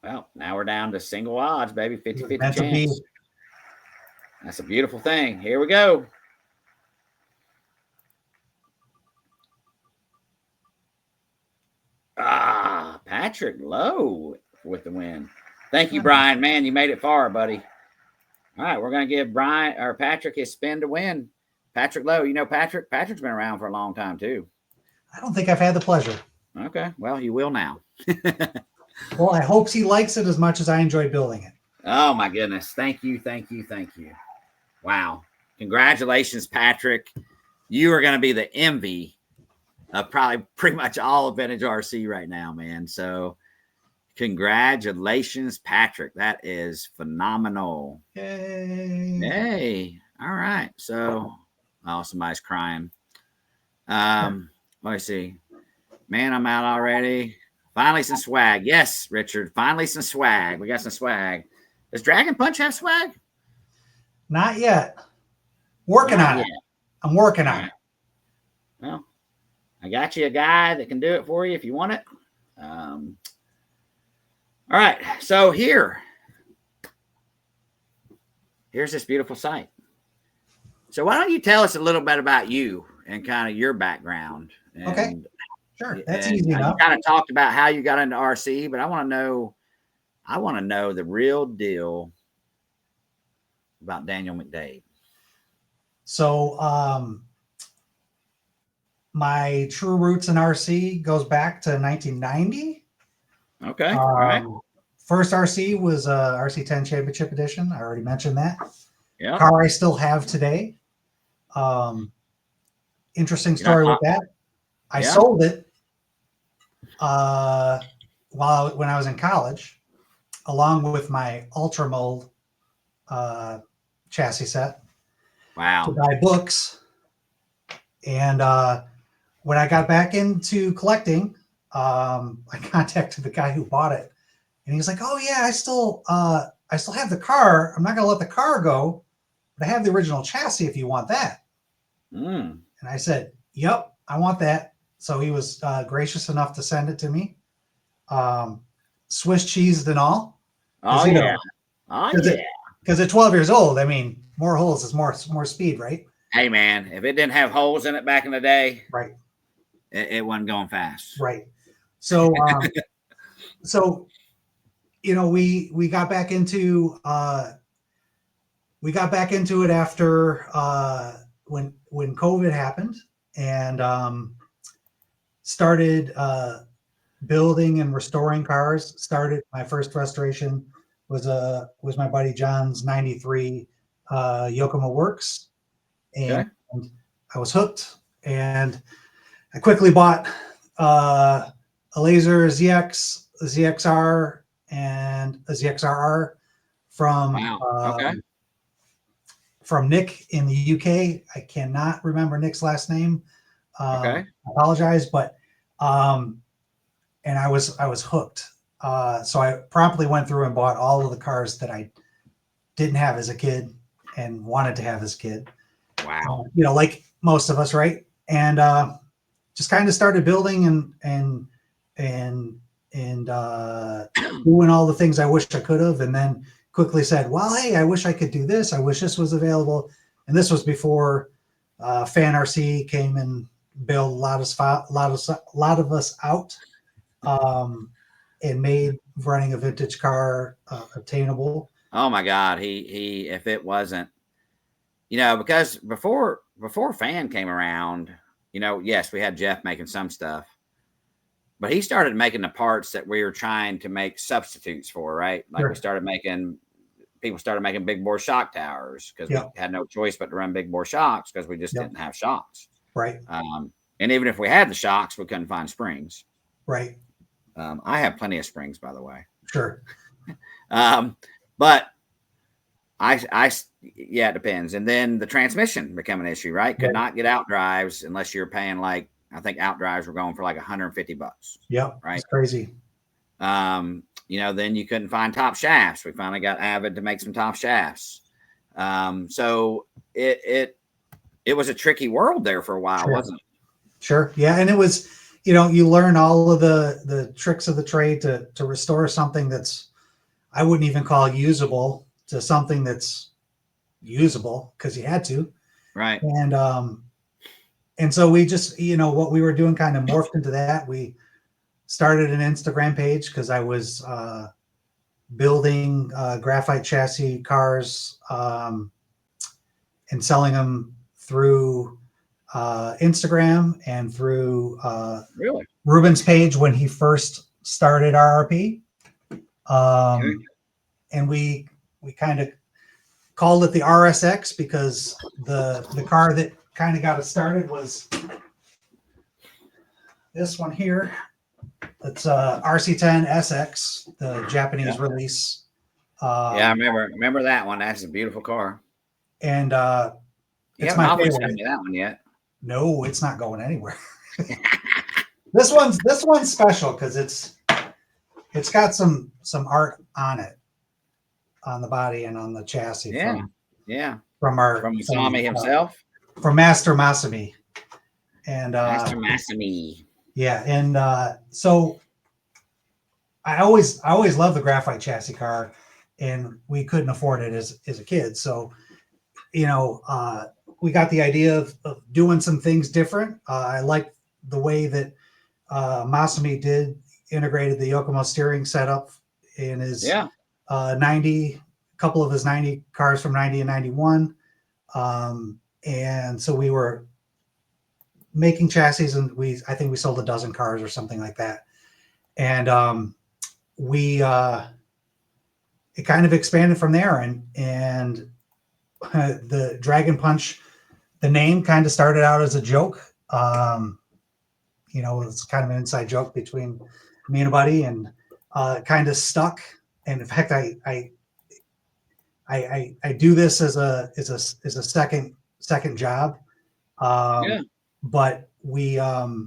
Well, now we're down to single odds, baby. 50-50 chance. That's a beautiful thing. Here we go. Patrick Lowe with the win. Thank you, Brian. Man, you made it far, buddy. All right, we're going to give Patrick his spin to win. Patrick Lowe, you know Patrick's been around for a long time, too. I don't think I've had the pleasure. Okay, well, you will now. Well, I hope he likes it as much as I enjoy building it. Oh, my goodness. Thank you. Wow. Congratulations, Patrick. You are going to be the envy of probably pretty much all of Vintage RC right now, man. So congratulations, Patrick. That is phenomenal. Yay. All right. So, somebody's crying. Let me see. Man, I'm out already. Finally, some swag. Yes, Richard. Finally, some swag. We got some swag. Does Dragon Punch have swag? Not yet. Working on it. I'm working on it. Well, I got you a guy that can do it for you if you want it. All right, so here's this beautiful site. So why don't you tell us a little bit about you and kind of your background? And, Okay, sure. That's and easy you enough. kind of talked about how you got into RC, but I want to know the real deal about Daniel McDade. So my true roots in RC goes back to 1990. Okay. All right. First RC was a RC10 Championship Edition. I already mentioned that. Yeah. Car I still have today. Interesting story with that. I sold it when I was in college, along with my Ultra Mold chassis set. Wow. To buy books. And when I got back into collecting, I contacted the guy who bought it, and he was like, "Oh yeah, I still have the car. I'm not going to let the car go, but I have the original chassis if you want that." And I said, "Yep, I want that." So he was gracious enough to send it to me, Swiss cheesed and all. Oh yeah, because at 12 years old, I mean, more holes is more speed, right? Hey man, if it didn't have holes in it back in the day, right, it wasn't going fast, right? So, so you know, we got back into it after when COVID happened, and started building and restoring cars. Started my first restoration was my buddy John's '93 Yokomo Works, and I was hooked. And I quickly bought a Laser ZX, a ZXR, and a ZXRR from Nick in the UK. I cannot remember Nick's last name. I apologize, but and I was hooked. So I promptly went through and bought all of the cars that I didn't have as a kid and wanted to have as a kid. Wow. You know, like most of us, right? And just kind of started building and doing all the things I wished I could have, and then quickly said, "Well, hey, I wish I could do this. I wish this was available." And this was before Fan RC came and bailed a lot of us out, and made running a vintage car obtainable. Oh my God, he if it wasn't, you know, because before Fan came around, you know, yes, we had Jeff making some stuff, but he started making the parts that we were trying to make substitutes for, right? Like people started making big bore shock towers because we had no choice but to run big bore shocks because we just didn't have shocks. Right. And even if we had the shocks, we couldn't find springs. Right. I have plenty of springs, by the way. Sure. But it depends. And then the transmission became an issue, right? Could not get out drives unless you're paying like, I think out drives were going for like $150. Yep. Right. It's crazy. You know, then you couldn't find top shafts. We finally got Avid to make some top shafts. So it was a tricky world there for a while, wasn't it? Sure. Yeah. And it was, you know, you learn all of the tricks of the trade to restore something that's, I wouldn't even call usable, to something that's usable because you had to. Right. And so we just, you know, what we were doing kind of morphed into that. We started an Instagram page because I was building graphite chassis cars and selling them through Instagram and through Ruben's page when he first started RRP. And we kind of called it the RSX because the car that kind of got us started was this one here. It's RC10 SX, the Japanese release. I remember that one. That's a beautiful car. And it's my favorite. Sent me that one yet? No, it's not going anywhere. This one's special because it's got some art on it, on the body and on the chassis. From Masami himself, from Master Masami. And Master Massimi. yeah, and so I always loved the graphite chassis car, and we couldn't afford it as a kid. So, you know, we got the idea of doing some things different. I liked the way that Masami integrated the Yokomo steering setup in his 90, couple of his 90 cars from 90 and 91. And so we were making chassis, and I think we sold a dozen cars or something like that. And it kind of expanded from there, and the Dragon Punch, the name kind of started out as a joke. You know, it's kind of an inside joke between me and a buddy, and kind of stuck. And in fact, I do this as a second job. But we I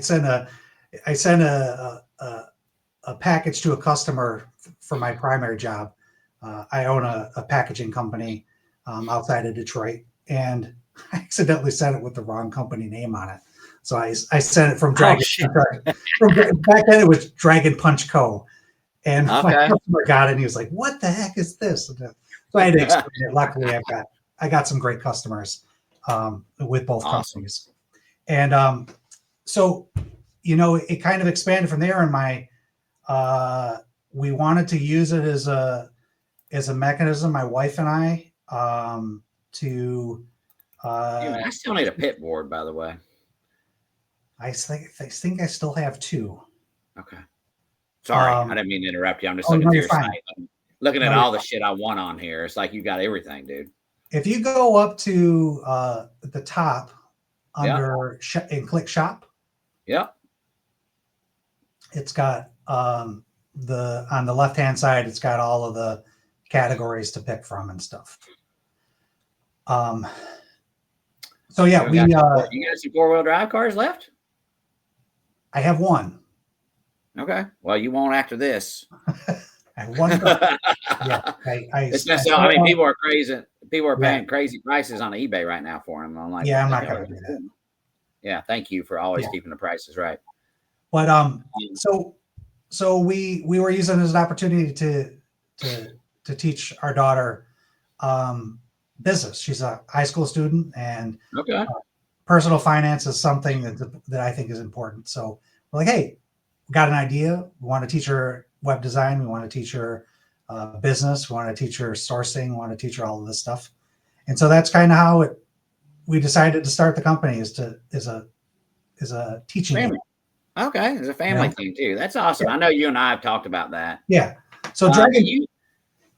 sent a package to a customer for my primary job. I own a packaging company outside of Detroit, and I accidentally sent it with the wrong company name on it. So I sent it from Dragon. Back then it was Dragon Punch Co. And my customer got it, and he was like, "What the heck is this?" So I had to explain it. Luckily, I got some great customers with both companies, and so you know, it kind of expanded from there. And we wanted to use it as a mechanism, my wife and I, to. I still need a pit board, by the way. I think I still have two. Okay. Sorry, I didn't mean to interrupt you. I'm just looking through your site. I'm looking at all the shit I want on here. It's like you got everything, dude. If you go up to the top under and click shop. Yep. It's got on the left-hand side, it's got all of the categories to pick from and stuff. So yeah, you got some four-wheel drive cars left? I have one. Okay. Well, you won't after this. I have one car. Yeah. I mean, people are crazy. People are paying crazy prices on eBay right now for them. I'm like, I'm not going to do that. Yeah. Thank you for always keeping the prices right. But so we were using it as an opportunity to teach our daughter business. She's a high school student, and personal finance is something that I think is important. So we're like, hey, we got an idea. We want to teach her web design. We want to teach her business. We want to teach her sourcing. We want to teach her all of this stuff. And so that's kind of how we decided to start the company, is a teaching family. Okay, it's a family thing too. That's awesome. I know you and I have talked about that. Yeah. So Dragon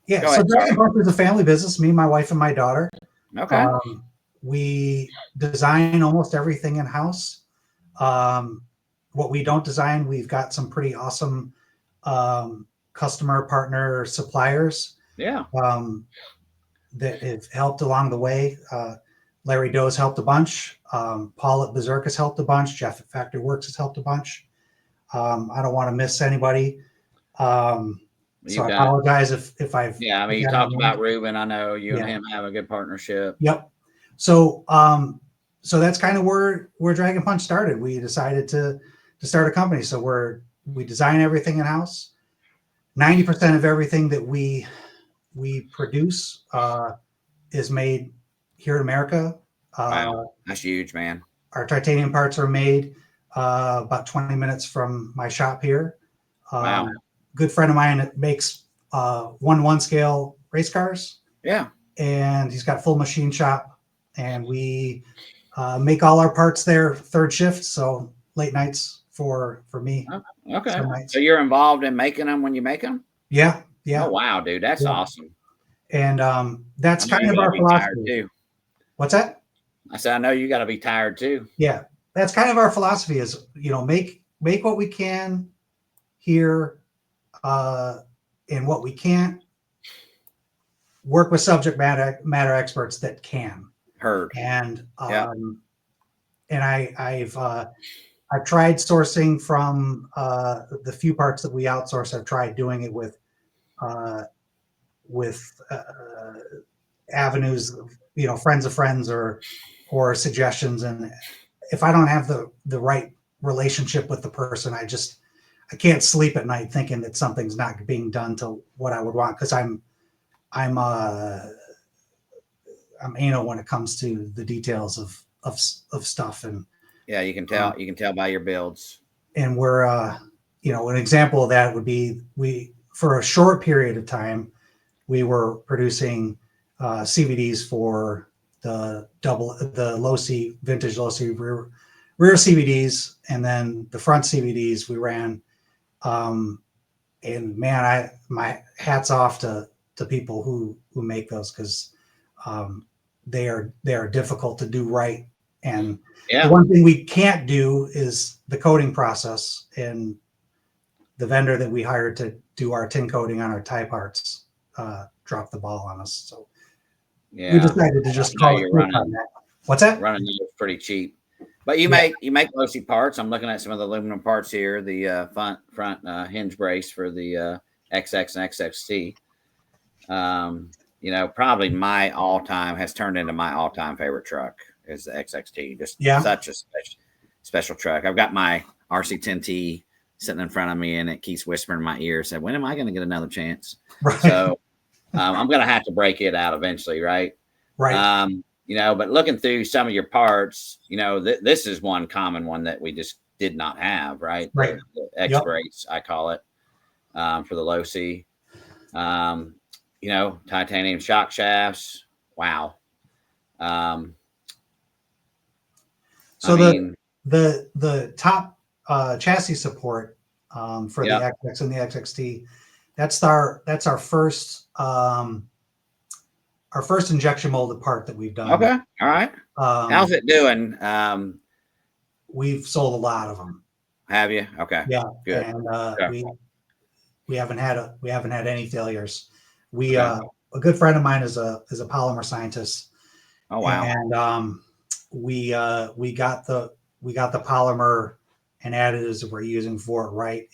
Punch is a family business. Me, my wife, and my daughter. Okay. We design almost everything in house. What we don't design, we've got some pretty awesome customer partner suppliers. Yeah. That have helped along the way. Larry Doe's helped a bunch. Paul at Berserk has helped a bunch. Jeff at Factory Works has helped a bunch. I don't want to miss anybody. So I apologize if I've. Yeah, I mean, you talked about Ruben. I know you and him have a good partnership. Yep. So so that's kind of where Dragon Punch started. We decided to start a company. So we design everything in house. 90% of everything that we produce is made here in America. Wow, that's huge, man. Our titanium parts are made about 20 minutes from my shop here. Wow. Good friend of mine that makes 1/1 scale race cars. Yeah. And he's got full machine shop, and we make all our parts there third shift. So late nights for me. Okay. So you're involved in making them when you make them? Yeah. Yeah. Oh, wow, dude. That's awesome. And that's kind of our philosophy too. What's that? I said, I know you got to be tired too. Yeah. That's kind of our philosophy, is, make what we can here, and what we can't, work with subject matter experts that can. Heard. And and I've tried sourcing from the few parts that we outsource. I've tried doing it with avenues, friends of friends or suggestions, and if I don't have the right relationship with the person, I can't sleep at night thinking that something's not being done to what I would want, because I'm anal when it comes to the details of stuff. And Yeah, you can tell by your builds. And we're an example of that would be, we, for a short period of time, we were producing CVDs for the low C, vintage low C rear CVDs, and then the front CVDs we ran. And man, my hats off to people who make those, because they are difficult to do right. And the one thing we can't do is the coating process. And the vendor that we hired to do our tin coating on our tie parts dropped the ball on us. So we decided to just call it on that. What's that? Running is pretty cheap. But you make low-C parts. I'm looking at some of the aluminum parts here. The front hinge brace for the XX and XXT. Probably my all-time has turned into my all-time favorite truck is the XXT. Just such a special truck. I've got my RC10T sitting in front of me, and it keeps whispering in my ear, said, when am I going to get another chance? Right. So I'm going to have to break it out eventually, right? Right. But looking through some of your parts, this is one common one that we just did not have, right? Right. The X-brace, I call it, for the low C. Titanium shock shafts. Wow. So the top chassis support for the XX and the XXT, that's our first injection molded part that we've done. Okay. All right. How's it doing? We've sold a lot of them. Have you? Okay. Yeah. Good. And we haven't had any failures. A good friend of mine is a polymer scientist. Oh wow. And we got the polymer and additives that we're using for it right.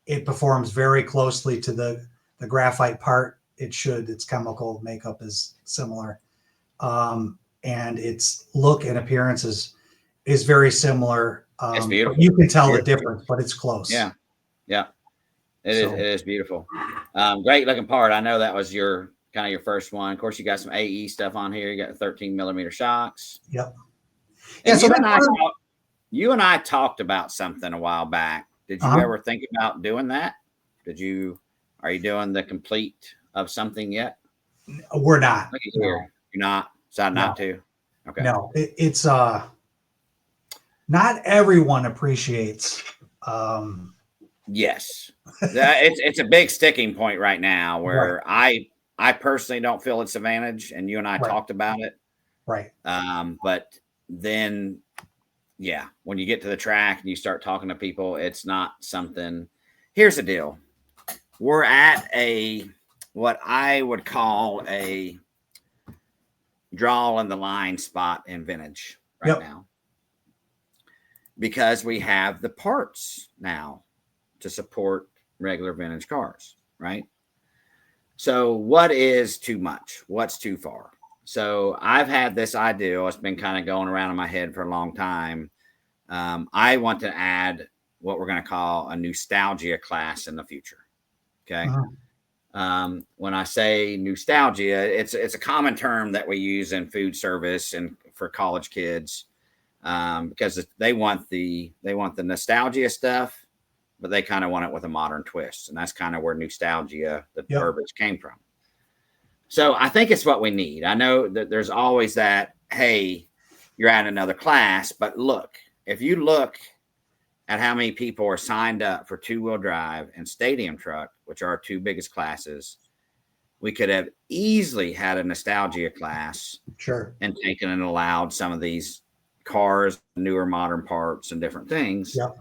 It performs very closely to the graphite part. Its chemical makeup is similar, and its look and appearance is very similar. It's beautiful. You can tell the difference, but it's close. Yeah. It is beautiful. Great looking part. I know that was your first one. Of course, you got some AE stuff on here. You got 13 millimeter shocks. Yep. And you and I talked about something a while back. Did you ever think about doing that? Are you doing the complete of something yet? We're not. No. You're not. Decided not to. Okay. No, it's not everyone appreciates. Yes, it's a big sticking point right now where I personally don't feel it's advantage, and you and I talked about it. Right. But then, when you get to the track and you start talking to people, it's not something. Here's the deal. We're at what I would call a draw in the line spot in vintage right now, because we have the parts now to support regular vintage cars, right? So what is too much? What's too far? So I've had this idea. It's been kind of going around in my head for a long time. I want to add what we're going to call a nostalgia class in the future. Okay. When I say nostalgia, it's a common term that we use in food service and for college kids, because they want the nostalgia stuff, but they kind of want it with a modern twist. And that's kind of where nostalgia, the verbiage came from. So I think it's what we need. I know that there's always that, hey, you're at another class, but look, if you look at how many people are signed up for two-wheel drive and stadium truck, which are our two biggest classes, we could have easily had a nostalgia class. Sure. And taken and allowed some of these cars, newer modern parts and different things. Yep.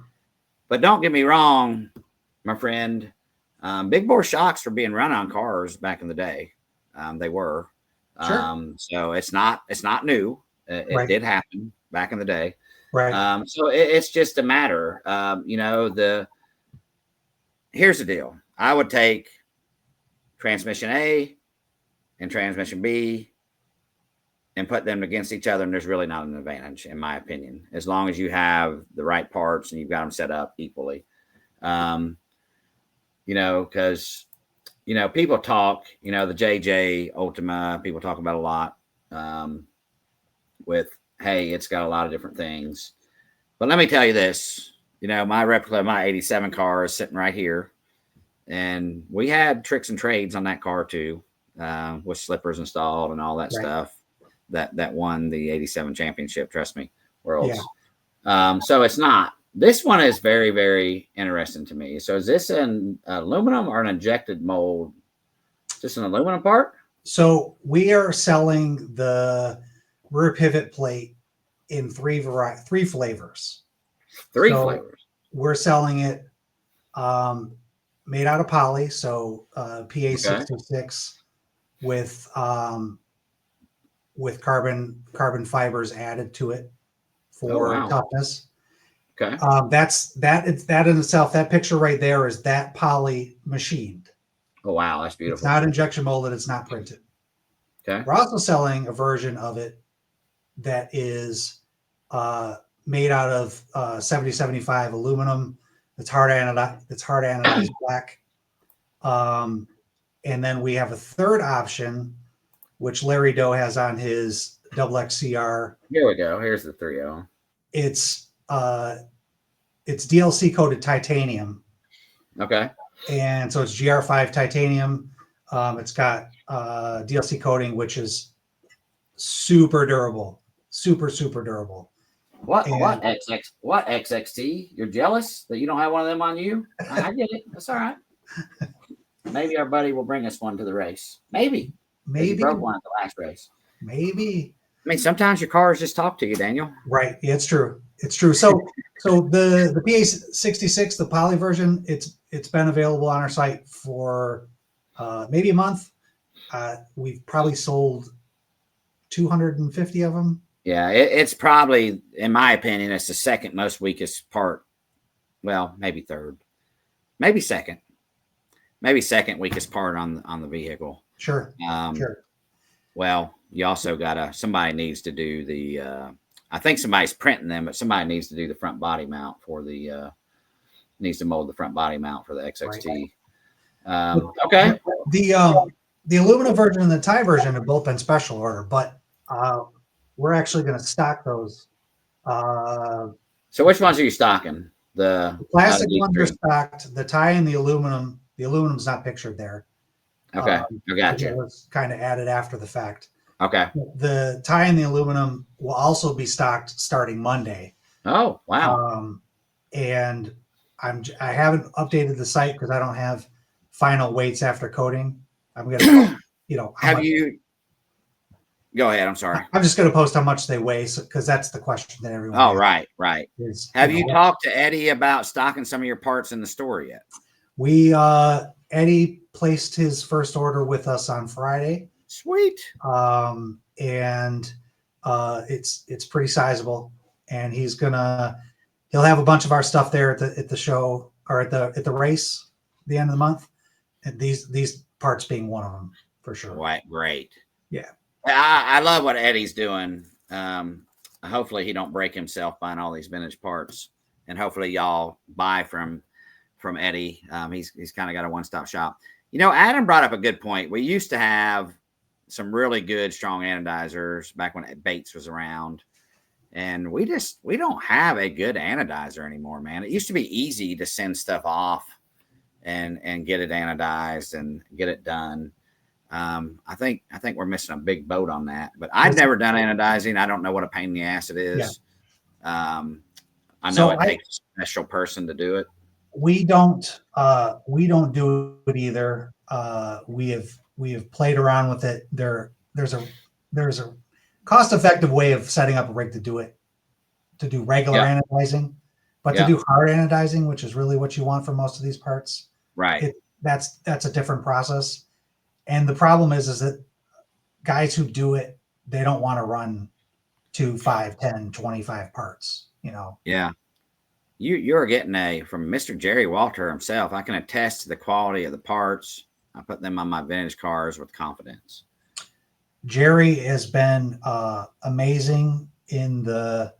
But don't get me wrong, my friend, big bore shocks were being run on cars back in the day. They were. Sure. So it's not new. It did happen back in the day. Right. So it's just a matter. Here's the deal. I would take transmission A and transmission B and put them against each other, and there's really not an advantage, in my opinion, as long as you have the right parts and you've got them set up equally. Because people talk, the JJ Ultima, people talk about a lot with, hey, it's got a lot of different things. But let me tell you this, my replica of my 87 car is sitting right here. And we had tricks and trades on that car too, with slippers installed and all that stuff that won the 87 championship, trust me, worlds. Yeah. So it's not. This one is very, very interesting to me. So is this an aluminum or an injected mold? Is this an aluminum part? So we are selling the rear pivot plate in three flavors. Three flavors. We're selling it made out of poly, so PA66 with carbon fibers added to it for toughness. Okay. That in itself, that picture right there is that poly machined. Oh, wow. That's beautiful. It's not injection molded. It's not printed. Okay. We're also selling a version of it that is made out of 7075 aluminum. It's hard anodized black. And then we have a third option, which Larry Doe has on his XXCR. Here we go. Here's the 3.0. It's DLC coated titanium. Okay. And so it's GR5 titanium. It's got DLC coating, which is super durable, super durable. What XXT? You're jealous that you don't have one of them on you? I get it. That's all right. Maybe our buddy will bring us one to the race. Maybe he broke one at the last race. Maybe. I mean, sometimes your cars just talk to you, Daniel. Right. Yeah, it's true. It's true. So the PA66, the poly version, it's been available on our site for maybe a month. We've probably sold 250 of them. Yeah, it's probably, in my opinion, it's the second most weakest part. Well, maybe third, maybe second weakest part on the vehicle. Sure. Sure. Well, you also somebody needs to do the. I think somebody's printing them, but somebody needs to do the front body mount needs to mold the front body mount for the XXT. Right. Okay. The aluminum version and the tie version have both been special order, but we're actually going to stock those. So which ones are you stocking? The plastic ones are stocked. The tie and the aluminum's not pictured there. Okay, I got you. It was kind of added after the fact. Okay. The tie and the aluminum will also be stocked starting Monday. Oh, wow. And I haven't updated the site because I don't have final weights after coating. I'm going to, go ahead. I'm sorry. I'm just going to post how much they weigh because that's the question that everyone. Oh, right. Have you talked to Eddie about stocking some of your parts in the store yet? Eddie placed his first order with us on Friday. Sweet. And it's pretty sizable, and he'll have a bunch of our stuff there at the show or at the race at the end of the month. And these parts being one of them for sure. Right. Great. Yeah. I love what Eddie's doing. Hopefully he don't break himself buying all these vintage parts, and hopefully y'all buy from Eddie. He's kind of got a one-stop shop. Adam brought up a good point. We used to have some really good, strong anodizers back when Bates was around, and we don't have a good anodizer anymore, man. It used to be easy to send stuff off and get it anodized and get it done. I think we're missing a big boat on that, but I've never done anodizing. I don't know what a pain in the ass it is. Yeah. I know it takes a special person to do it. We don't do it either. We have played around with it. There's a cost-effective way of setting up a rig to do regular anodizing, but to do hard anodizing, which is really what you want for most of these parts. Right. That's a different process. And the problem is that guys who do it, they don't want to run 2, 5, 10, 25 parts, Yeah. You're getting from Mr. Jerry Walter himself. I can attest to the quality of the parts. I put them on my vintage cars with confidence. Jerry has been amazing in the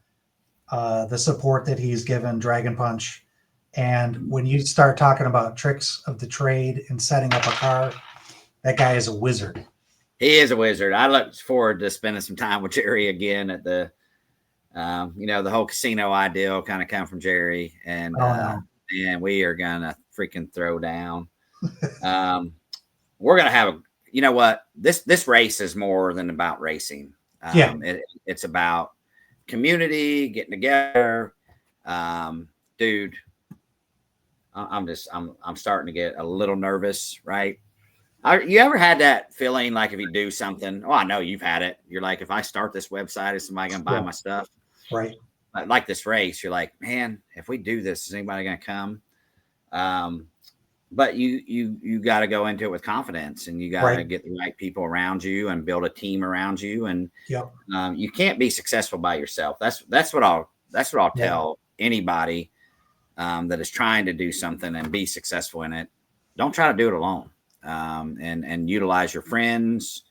support that he's given Dragon Punch. And when you start talking about tricks of the trade and setting up a car, that guy is a wizard. He is a wizard. I look forward to spending some time with Jerry again at the, the whole casino ideal kind of come from Jerry, and and we are gonna freaking throw down. We're gonna have you know what, this race is more than about racing. It's about community, getting together. Dude, I'm starting to get a little nervous, right? You ever had that feeling like if you do something, I know you've had it. You're like, if I start this website, is somebody going to buy my stuff? Right. Like this race, you're like, man, if we do this, is anybody going to come? But you got to go into it with confidence, and you got to get the right people around you and build a team around you. And you can't be successful by yourself. That's what I'll tell anybody that is trying to do something and be successful in it. Don't try to do it alone. And utilize your friends,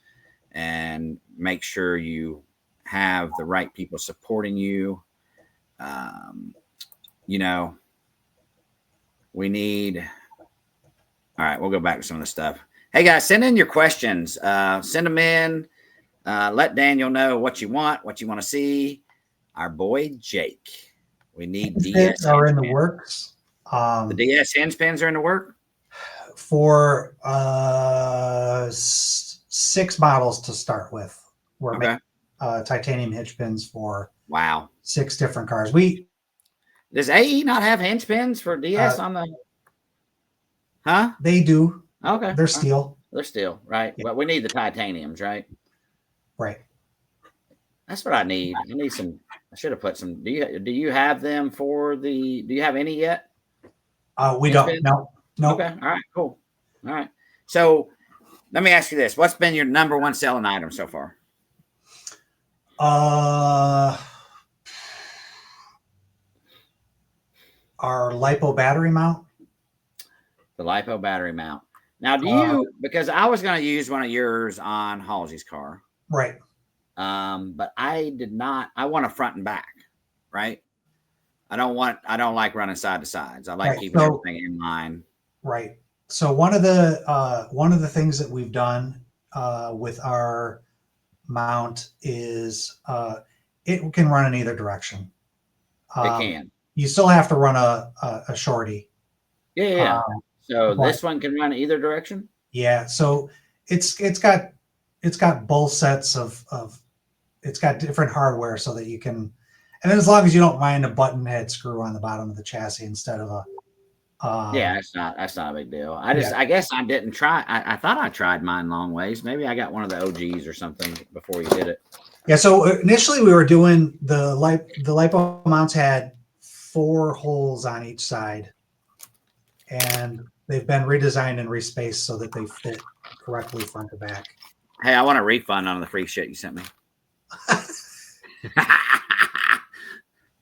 and make sure you have the right people supporting you. We need, all right, we'll go back to some of the stuff. Hey guys, send in your questions, send them in, let Daniel know what you want to see. Our boy, Jake, we need DS are in the works. The DS hinge pins are in the work. For 6 models to start with. We're making titanium hinge pins for 6 different cars. Does AE not have hinge pins for DS on the? Huh? They do. Okay. They're steel. They're steel, right? Yeah. But we need the titaniums, right? Right. That's what I need. I need some. I should have put some. Do you have them for the? Do you have any yet? We don't. Pins? No. Nope. Okay. All right. Cool. All right. So let me ask you this: what's been your number one selling item so far? Our LiPo battery mount. The LiPo battery mount. Now, do you? Because I was going to use one of yours on Halsey's car, right? But I did not. I want a front and back, right? I don't like running side to sides. I like keeping everything in line. Right. So one of the things that we've done with our mount is it can run in either direction. It can. You still have to run a shorty. Yeah. So this one can run either direction. Yeah. So it's got both sets of it's got different hardware so that you can, and as long as you don't mind a button head screw on the bottom of the chassis instead of a that's not a big deal. I guess I didn't try. I thought I tried mine long ways. Maybe I got one of the OGs or something before you did it. Yeah. So initially we were doing the LiPo mounts had 4 holes on each side, and they've been redesigned and respaced so that they fit correctly front to back. Hey, I want a refund on the free shit you sent me.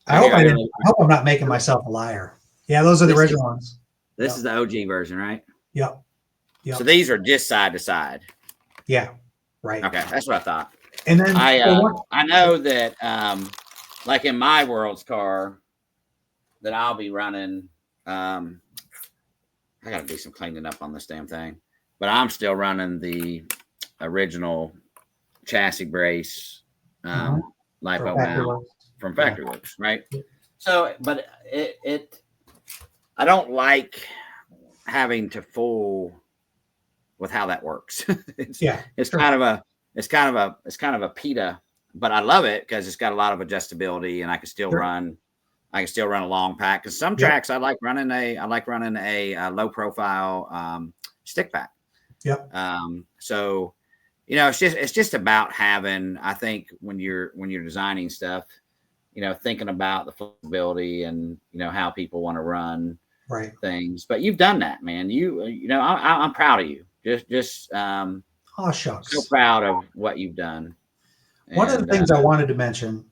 I hope I'm not making myself a liar. Yeah, those are the original ones. This is the OG version, right? Yep. So these are just side to side. Yeah. Right. Okay, that's what I thought. And then I know that like in my world's car that I'll be running, I gotta do some cleaning up on this damn thing. But I'm still running the original chassis brace LiPo mount from Factory Works, right? So, but it I don't like having to fool with how that works. It's kind of a PETA, but I love it because it's got a lot of adjustability, and I can still run a long pack. Because some tracks I like running a low profile stick pack. Yep. So it's just about having, I think when you're designing stuff, thinking about the flexibility and how people want to run things. But you've done that, man. I'm proud of you. Just oh shucks, so proud of what you've done. One of the things I wanted to mention,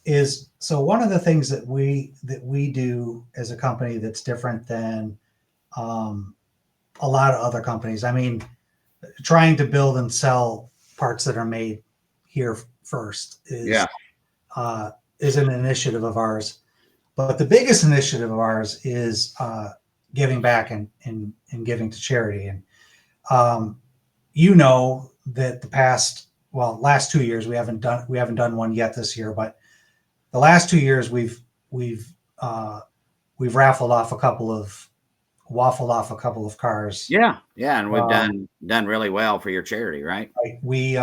is so one of the things that we do as a company that's different than a lot of other companies. I mean, trying to build and sell parts that are made here first Yeah. Is an initiative of ours. But the biggest initiative of ours is giving back and giving to charity. And you know that last 2 years we haven't done one yet this year, but the last 2 years we've waffled off a couple of cars. Yeah, and we've done really well for your charity, right? We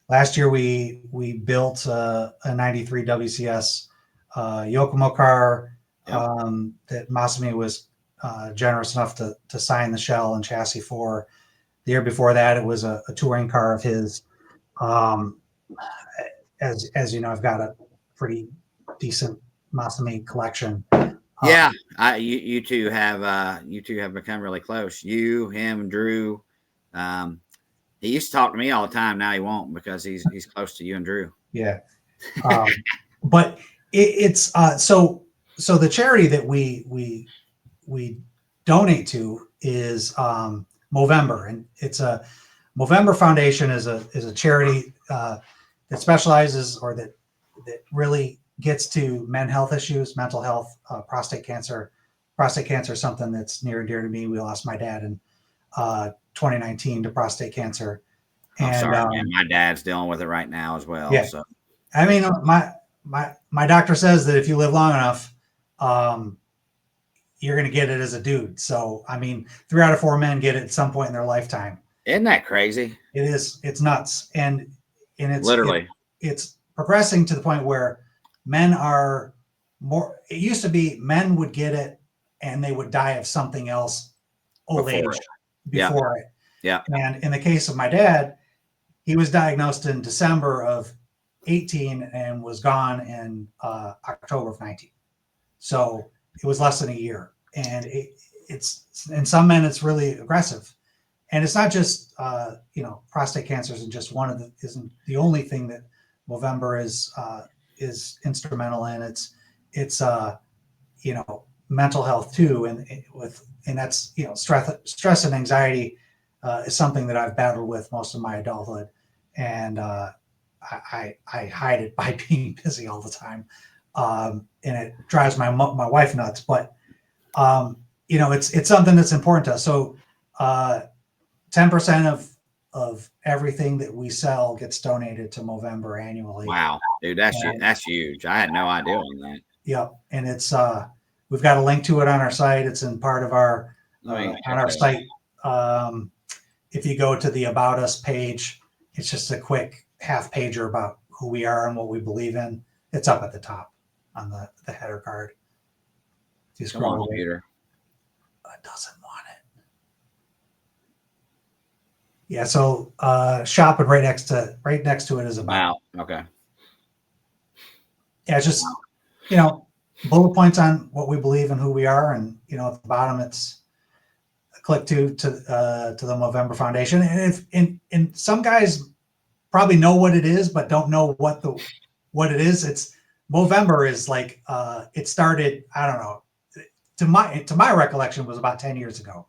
last year we built a 93 WCS Yokomo car that Masami was generous enough to sign the shell and chassis for. The year before that, it was a touring car of his. As you know, I've got a pretty decent Masami collection. Yeah, you two have become really close. You, him, Drew. He used to talk to me all the time. Now he won't because he's close to you and Drew. Yeah, but it's so the charity that we donate to is Movember, and it's a Movember Foundation is a charity that specializes or that really gets to mental health, prostate cancer. Prostate cancer is something that's near and dear to me. We lost my dad in 2019 to prostate cancer. And sorry, man. My dad's dealing with it right now as well. Yeah. So I mean, my doctor says that if you live long enough, you're going to get it as a dude. So, I mean, 3 out of 4 men get it at some point in their lifetime. Isn't that crazy? It is. It's nuts. And it's literally, it's progressing to the point where men are more, it used to be men would get it and they would die of something else before it. Yeah. And in the case of my dad, he was diagnosed in December of 18 and was gone in October of 19. So it was less than a year. And it's in some men, it's really aggressive. And it's not just, prostate cancer isn't just isn't the only thing that Movember is instrumental in. It's mental health too. And that's, stress and anxiety is something that I've battled with most of my adulthood. And I hide it by being busy all the time. And it drives my wife nuts, but it's something that's important to us. So 10% of everything that we sell gets donated to Movember annually. Wow, dude, that's huge. I had no idea on that. Yep, and it's we've got a link to it on our site. It's in part of our on our site. If you go to the About Us page, it's just a quick half pager about who we are and what we believe in. It's up at the top on the header card. If you scroll away, Peter. It doesn't want it. Yeah, so shop and right next to it is About. Wow. Okay. Yeah, it's just bullet points on what we believe and who we are, and at the bottom it's a click to the Movember Foundation. And some guys probably know what it is, but don't know what it is. It's Movember is like it started. I don't know. To my recollection, was about 10 years ago.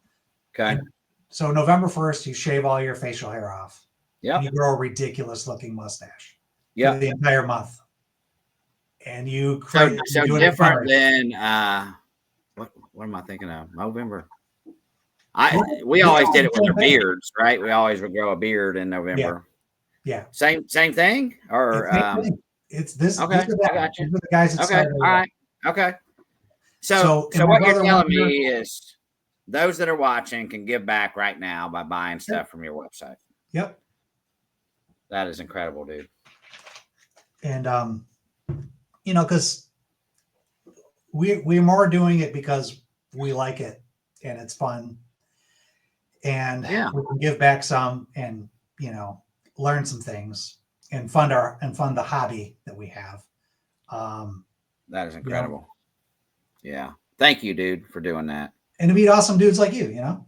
Okay. And so November 1st, you shave all your facial hair off. Yeah. You grow a ridiculous looking mustache. Yeah. The entire month. And you create so different than what am I thinking of? November. We always did it with our beards, right? We always would grow a beard in November. Yeah. Same thing? Or it's this. Okay. I got you. These are the guys that started. All right. Okay. So what you're telling me is those that are watching can give back right now by buying stuff from your website. Yep. That is incredible, dude. And because we're more doing it because we like it and it's fun, and we can give back some and learn some things and fund the hobby that we have. That is incredible. Yeah. Thank you, dude, for doing that. And to meet awesome dudes like you,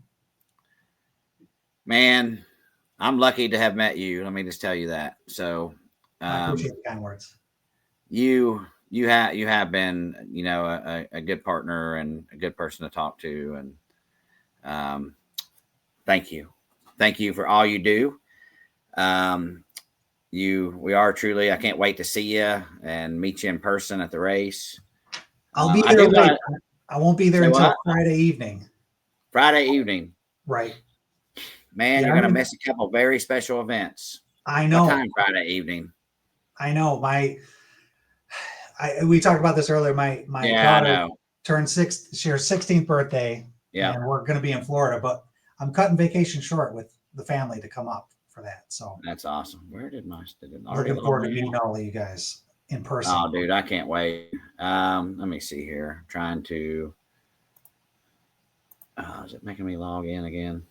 Man, I'm lucky to have met you. Let me just tell you that. So I appreciate the kind words. You have been, a good partner and a good person to talk to. And thank you for all you do. We are truly, I can't wait to see you and meet you in person at the race. I'll be there late. I won't be there until Friday evening. Friday evening. Right. Man, you're going to miss a couple very special events. I know. What time Friday evening? I know. We talked about this earlier. My daughter turned her 16th birthday. Yeah. And we're going to be in Florida, but I'm cutting vacation short with the family to come up for that. So that's awesome. Where did looking forward to meeting all of you guys in person. Oh, dude, I can't wait. Let me see here. I'm trying to. Is it making me log in again?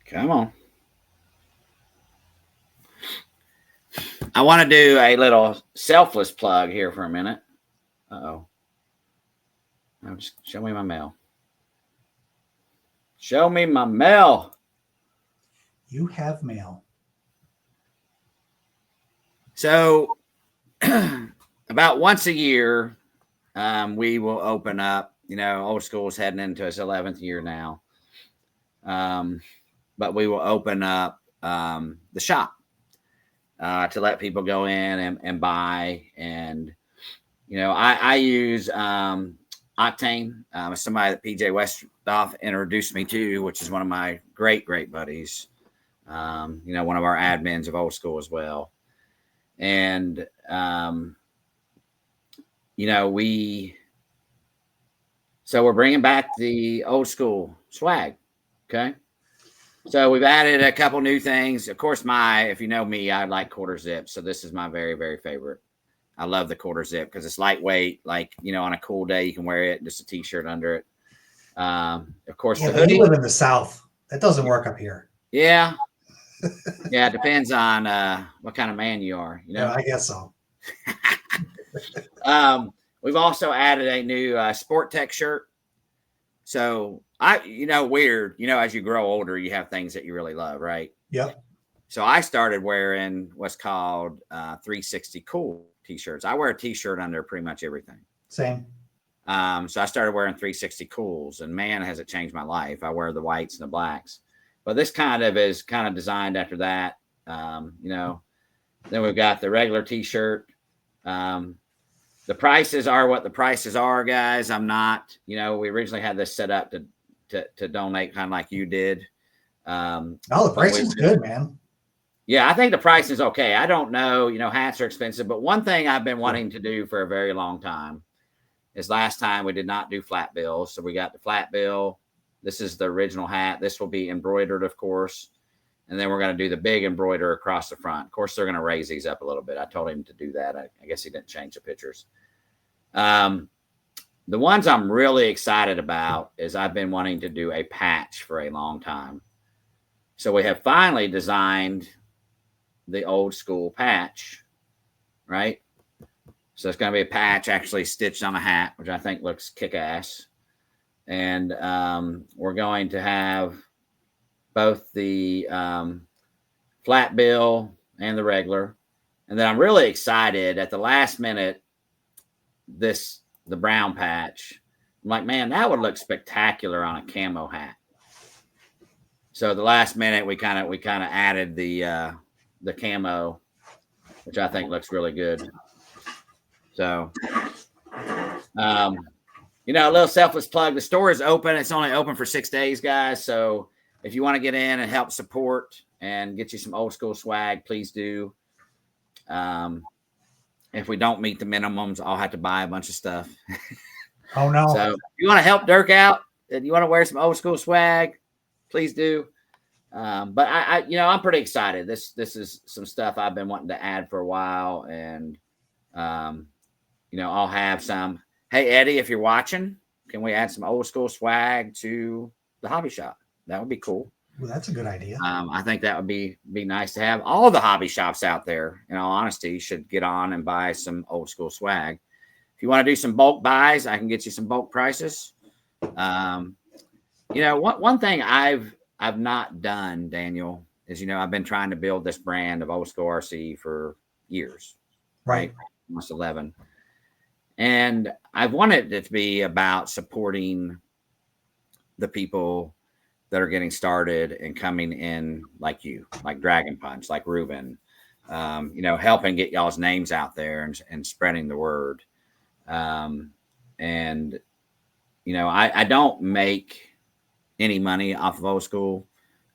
Come on. I want to do a little selfless plug here for a minute. Uh-oh. Just show me my mail. Show me my mail. You have mail. So about once a year, we will open up, Old School's heading into its 11th year now. But we will open up the shop to let people go in and buy. And, I use Octane, somebody that PJ Westhoff introduced me to, which is one of my great, great buddies. One of our admins of Old School as well. And, so we're bringing back the Old School swag. Okay. So we've added a couple new things. Of course, if you know me, I like quarter zip. So this is my very, very favorite. I love the quarter zip because it's lightweight. Like, on a cool day, you can wear it, just a t-shirt under it. Of course, the hoodie. You live in the South. That doesn't work up here. Yeah. Yeah. It depends on what kind of man you are. Yeah, I guess so. We've also added a new Sport Tech shirt. So weird, as you grow older, you have things that you really love, right? Yep. So I started wearing what's called 360 Cool t-shirts. I wear a t-shirt under pretty much everything. Same. So I started wearing 360 Cools, and man, has it changed my life. I wear the whites and the blacks, but this is designed after that. Then we've got the regular t-shirt. The prices are what the prices are, guys. I'm not, we originally had this set up to donate, kind of like you did. The pricing's good, man. Yeah, I think the price is okay. I don't know, hats are expensive, but one thing I've been wanting to do for a very long time is last time we did not do flat bills. So we got the flat bill. This is the original hat. This will be embroidered, of course. And then we're going to do the big embroider across the front. Of course, they're going to raise these up a little bit. I told him to do that. I guess he didn't change the pictures. The ones I'm really excited about is I've been wanting to do a patch for a long time. So we have finally designed the Old School patch, right? So it's going to be a patch actually stitched on a hat, which I think looks kick-ass. And we're going to have both the flat bill and the regular. And then I'm really excited at the last minute, the brown patch. I'm like, man, that would look spectacular on a camo hat. So the last minute, we kind of added the camo, which I think looks really good. So, a little selfless plug. The store is open. It's only open for 6 days, guys. So if you want to get in and help support and get you some Old School swag, please do. If we don't meet the minimums, I'll have to buy a bunch of stuff. Oh, no. So if you want to help Dirk out and you want to wear some Old School swag, please do. But I'm pretty excited. This is some stuff I've been wanting to add for a while. And, I'll have some. Hey, Eddie, if you're watching, can we add some Old School swag to the hobby shop? That would be cool. Well, that's a good idea. I think that would be nice to have. All the hobby shops out there, in all honesty, should get on and buy some Old School swag. If you want to do some bulk buys, I can get you some bulk prices. One thing I've I've not done, Daniel, is, I've been trying to build this brand of Old School RC for years, right? Almost 11. And I've wanted it to be about supporting the people that are getting started and coming in like you, like Dragon Punch, like Ruben, helping get y'all's names out there and spreading the word. I don't make any money off of Old School.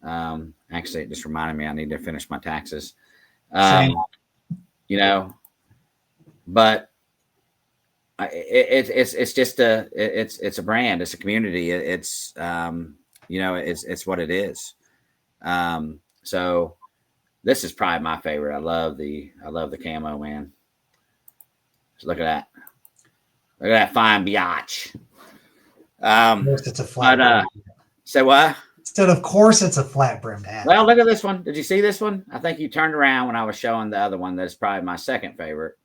Actually, it just reminded me I need to finish my taxes. But it's just it's a brand, it's a community. It's what it is. So this is probably my favorite. I love the camo, man. Just look at that fine biatch. It's a flat. Say what? Instead, of course, it's a flat brimmed hat. Well, look at this one. Did you see this one? I think you turned around when I was showing the other one. That's probably my second favorite,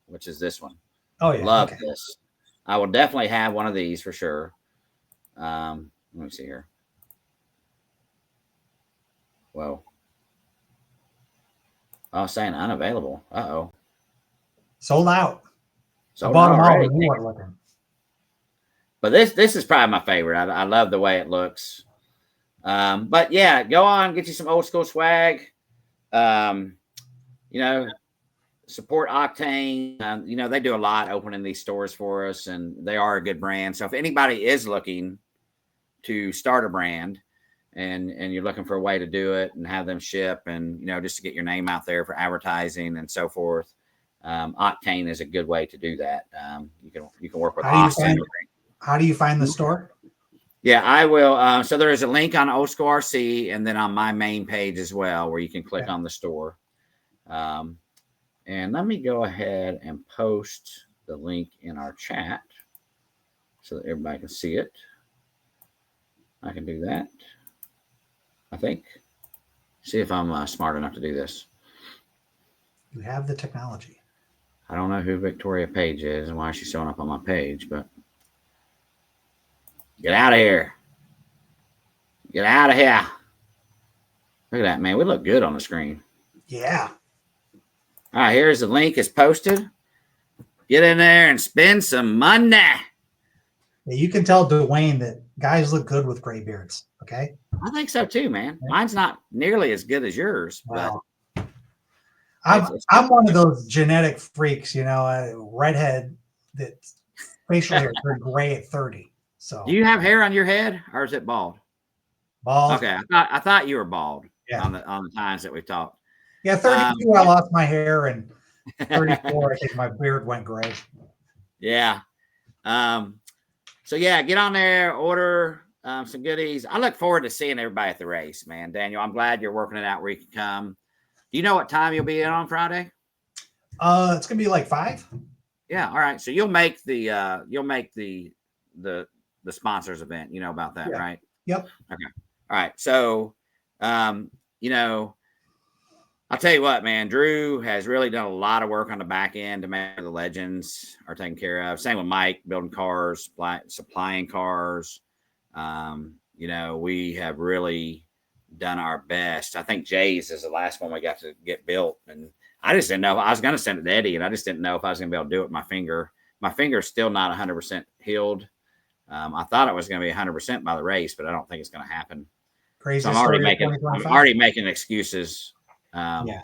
which is this one. Oh yeah, love this. I will definitely have one of these for sure. Let me see here. Whoa. Oh, saying unavailable. Uh-oh. Sold out. Sold I bought them already. all when you weren't looking. But this is probably my favorite. I love the way it looks. But yeah, go on, get you some Old School swag. Support Octane. They do a lot opening these stores for us, and they are a good brand. So if anybody is looking to start a brand and you're looking for a way to do it and have them ship and, just to get your name out there for advertising and so forth, Octane is a good way to do that. You can work with Austin. How do you find the store? Yeah, I will. So there is a link on Old School RC and then on my main page as well, where you can click on the store. And let me go ahead and post the link in our chat so that everybody can see it. I can do that, I think. See if I'm smart enough to do this. You have the technology. I don't know who Victoria Page is and why she's showing up on my page, but get out of here. Get out of here. Look at that, man. We look good on the screen. Yeah. All right, here's the link. It's posted. Get in there and spend some money. Yeah, you can tell Dwayne that guys look good with gray beards. Okay. I think so too, man. Mine's not nearly as good as yours, wow. but I'm one of those genetic freaks, redhead that facial hair turned gray at 30. So do you have hair on your head or is it bald? Bald. Okay, I thought you were bald. Yeah. On the times that we've talked. Yeah, 32 I lost my hair, and 34 I think my beard went gray. Yeah. So yeah, get on there, order some goodies. I look forward to seeing everybody at the race, man. Daniel, I'm glad you're working it out where you can come. Do you know what time you'll be in on Friday? It's gonna be like 5. Yeah, all right. So you'll make the sponsors event. You know about that, right? Yep. Okay. All right. So I'll tell you what, man, Drew has really done a lot of work on the back end to make sure the legends are taken care of. Same with Mike, building cars, supplying cars. We have really done our best. I think Jay's is the last one we got to get built. And I just didn't know. I was going to send it to Eddie, and I just didn't know if I was going to be able to do it with my finger. My finger's still not 100% healed. I thought it was going to be 100% by the race, but I don't think it's going to happen. Crazy. So I'm already making excuses. Yeah.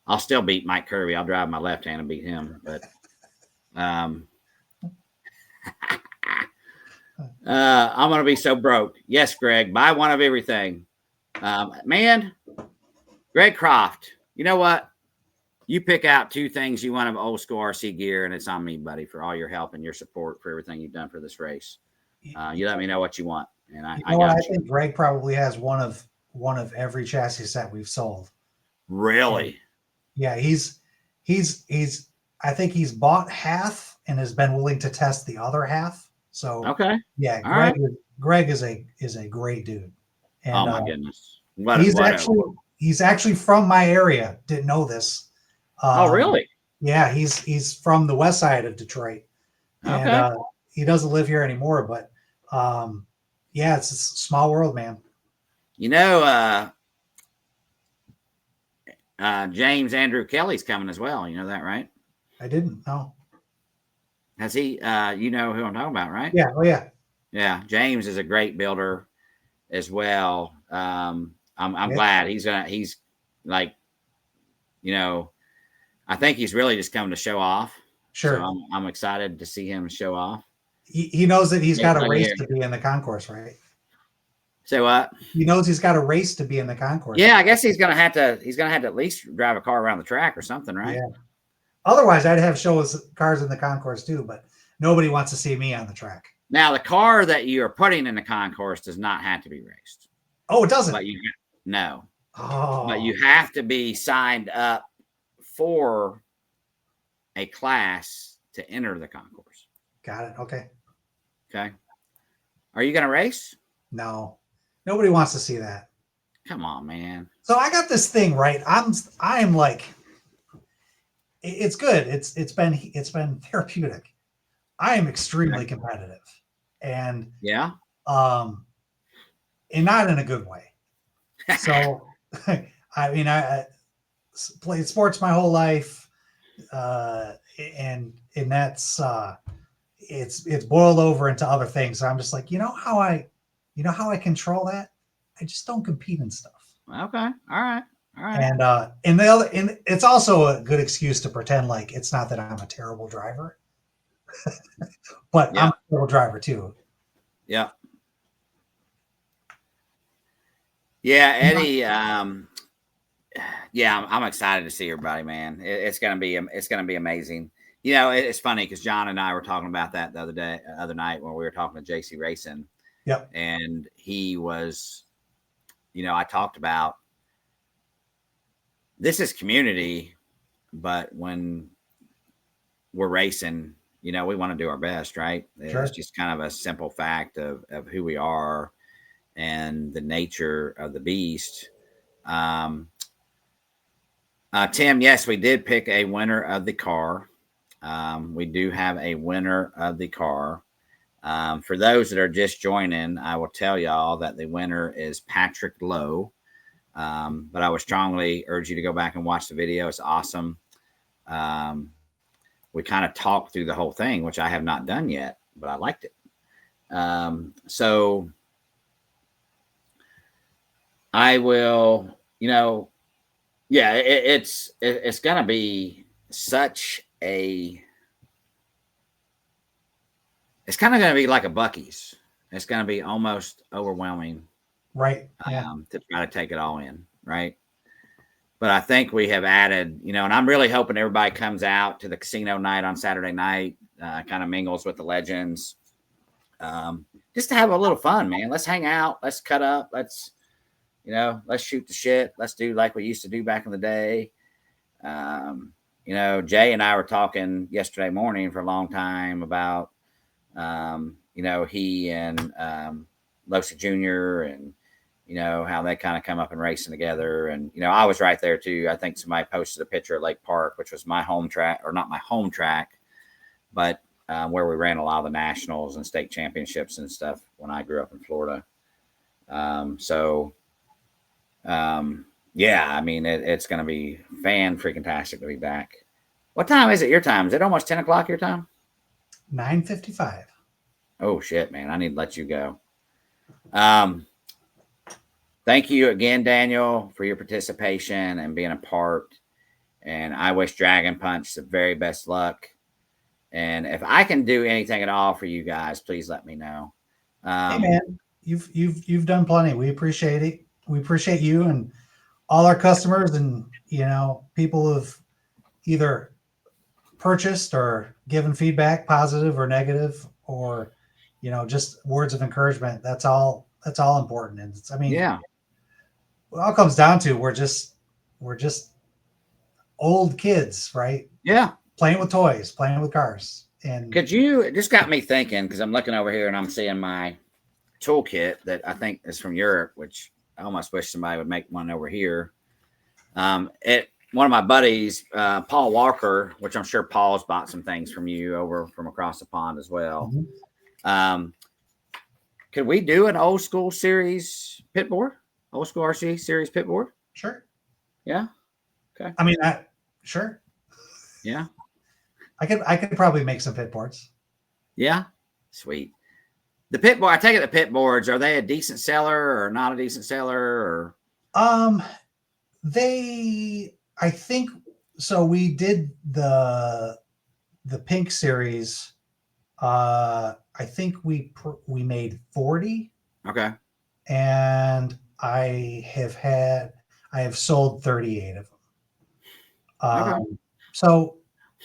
I'll still beat Mike Kirby. I'll drive my left hand and beat him, but I'm going to be so broke. Yes, Greg, buy one of everything. Man, Greg Croft, you know what? You pick out 2 things you want of Old School RC gear, and it's on me, buddy, for all your help and your support for everything you've done for this race. You let me know what you want, and I got you. I think Greg probably has one of every chassis set we've sold. Really? Yeah, he's I think he's bought half and has been willing to test the other half. So okay. Yeah, Greg is a great dude. And, oh my goodness. He's actually from my area. Didn't know this. Oh, really? Yeah, he's from the west side of Detroit. And okay. He doesn't live here anymore, but yeah, it's a small world, man. You know, James Andrew Kelly's coming as well. You know that, right? I didn't know. Has he? You know who I'm talking about, right? Yeah. Oh, yeah. Yeah. James is a great builder as well. I'm Yeah. glad he's like, I think he's really just coming to show off. Sure. So I'm excited to see him show off. He knows that he's got a race here. to be in the concourse, right? Say what? He knows he's got a race to be in the concourse. Yeah, I guess he's gonna have to at least drive a car around the track or something, right? Yeah. Otherwise, I'd have shows cars in the concourse too, but nobody wants to see me on the track. Now, the car that you are putting in the concourse does not have to be raced. Oh, it doesn't. But no. Oh. But you have to be signed up for a class to enter the concourse. Got it. Okay. Okay. Are you gonna race? No. Nobody wants to see that. Come on, man. So I got this thing, right? I'm like, it's good. It's been therapeutic. I am extremely competitive, and yeah, and not in a good way. So, I mean, I played sports my whole life, and that's it's boiled over into other things. So I'm just like, you know how I control that? I just don't compete in stuff. Okay. All right. And it's also a good excuse to pretend like it's not that I'm a terrible driver, but I'm a terrible driver too. Yeah. Yeah, Eddie. Yeah, I'm excited to see everybody, man. It's gonna be amazing. You know, it's funny because John and I were talking about that the other night when we were talking to JC Racing. Yep. And he was, I talked about this is community, but when we're racing, we want to do our best, right? Sure. It's just kind of a simple fact of who we are and the nature of the beast. Tim, yes, we did pick a winner of the car. We do have a winner of the car. For those that are just joining, I will tell y'all that the winner is Patrick Lowe. But I would strongly urge you to go back and watch the video. It's awesome. We kind of talked through the whole thing, which I have not done yet, but I liked it. So I will, it's going to be such it's kind of going to be like a Buc-ee's. It's going to be almost overwhelming. Right. Yeah. To try to take it all in. Right. But I think we have added, and I'm really hoping everybody comes out to the casino night on Saturday night, kind of mingles with the legends. Just to have a little fun, man. Let's hang out. Let's cut up. Let's shoot the shit. Let's do like we used to do back in the day. Jay and I were talking yesterday morning for a long time about, he and Losa Jr. and, how they kind of come up and racing together. And, I was right there too. I think somebody posted a picture at Lake Park, which was my home track, or not my home track, but where we ran a lot of the nationals and state championships and stuff when I grew up in Florida. Yeah, I mean, it's going to be fan-freaking-tastic to be back. What time is it your time? Is it almost 10 o'clock your time? 9:55. Oh, shit, man. I need to let you go. Thank you again, Daniel, for your participation and being a part. And I wish Dragon Punch the very best luck. And if I can do anything at all for you guys, please let me know. Hey, man, you've done plenty. We appreciate it. We appreciate you and all our customers and, people who've either purchased or given feedback, positive or negative, or, just words of encouragement. That's all important. And yeah, it all comes down to, we're just old kids, right? Yeah. Playing with toys, playing with cars. And it just got me thinking, because I'm looking over here and I'm seeing my toolkit that I think is from Europe, which I almost wish somebody would make one over here. One of my buddies, Paul Walker, which I'm sure Paul's bought some things from you over from across the pond as well. Mm-hmm. Could we do an old school series pit board old school RC series pit board? Sure. Yeah. Okay. I mean, sure. Yeah. I could probably make some pit boards. Yeah. Sweet. The pit board, I take it the pit boards, are they a decent seller or not a decent seller or? I think so. We did the pink series. I think we made 40. Okay. And I have sold 38 of them. Okay. So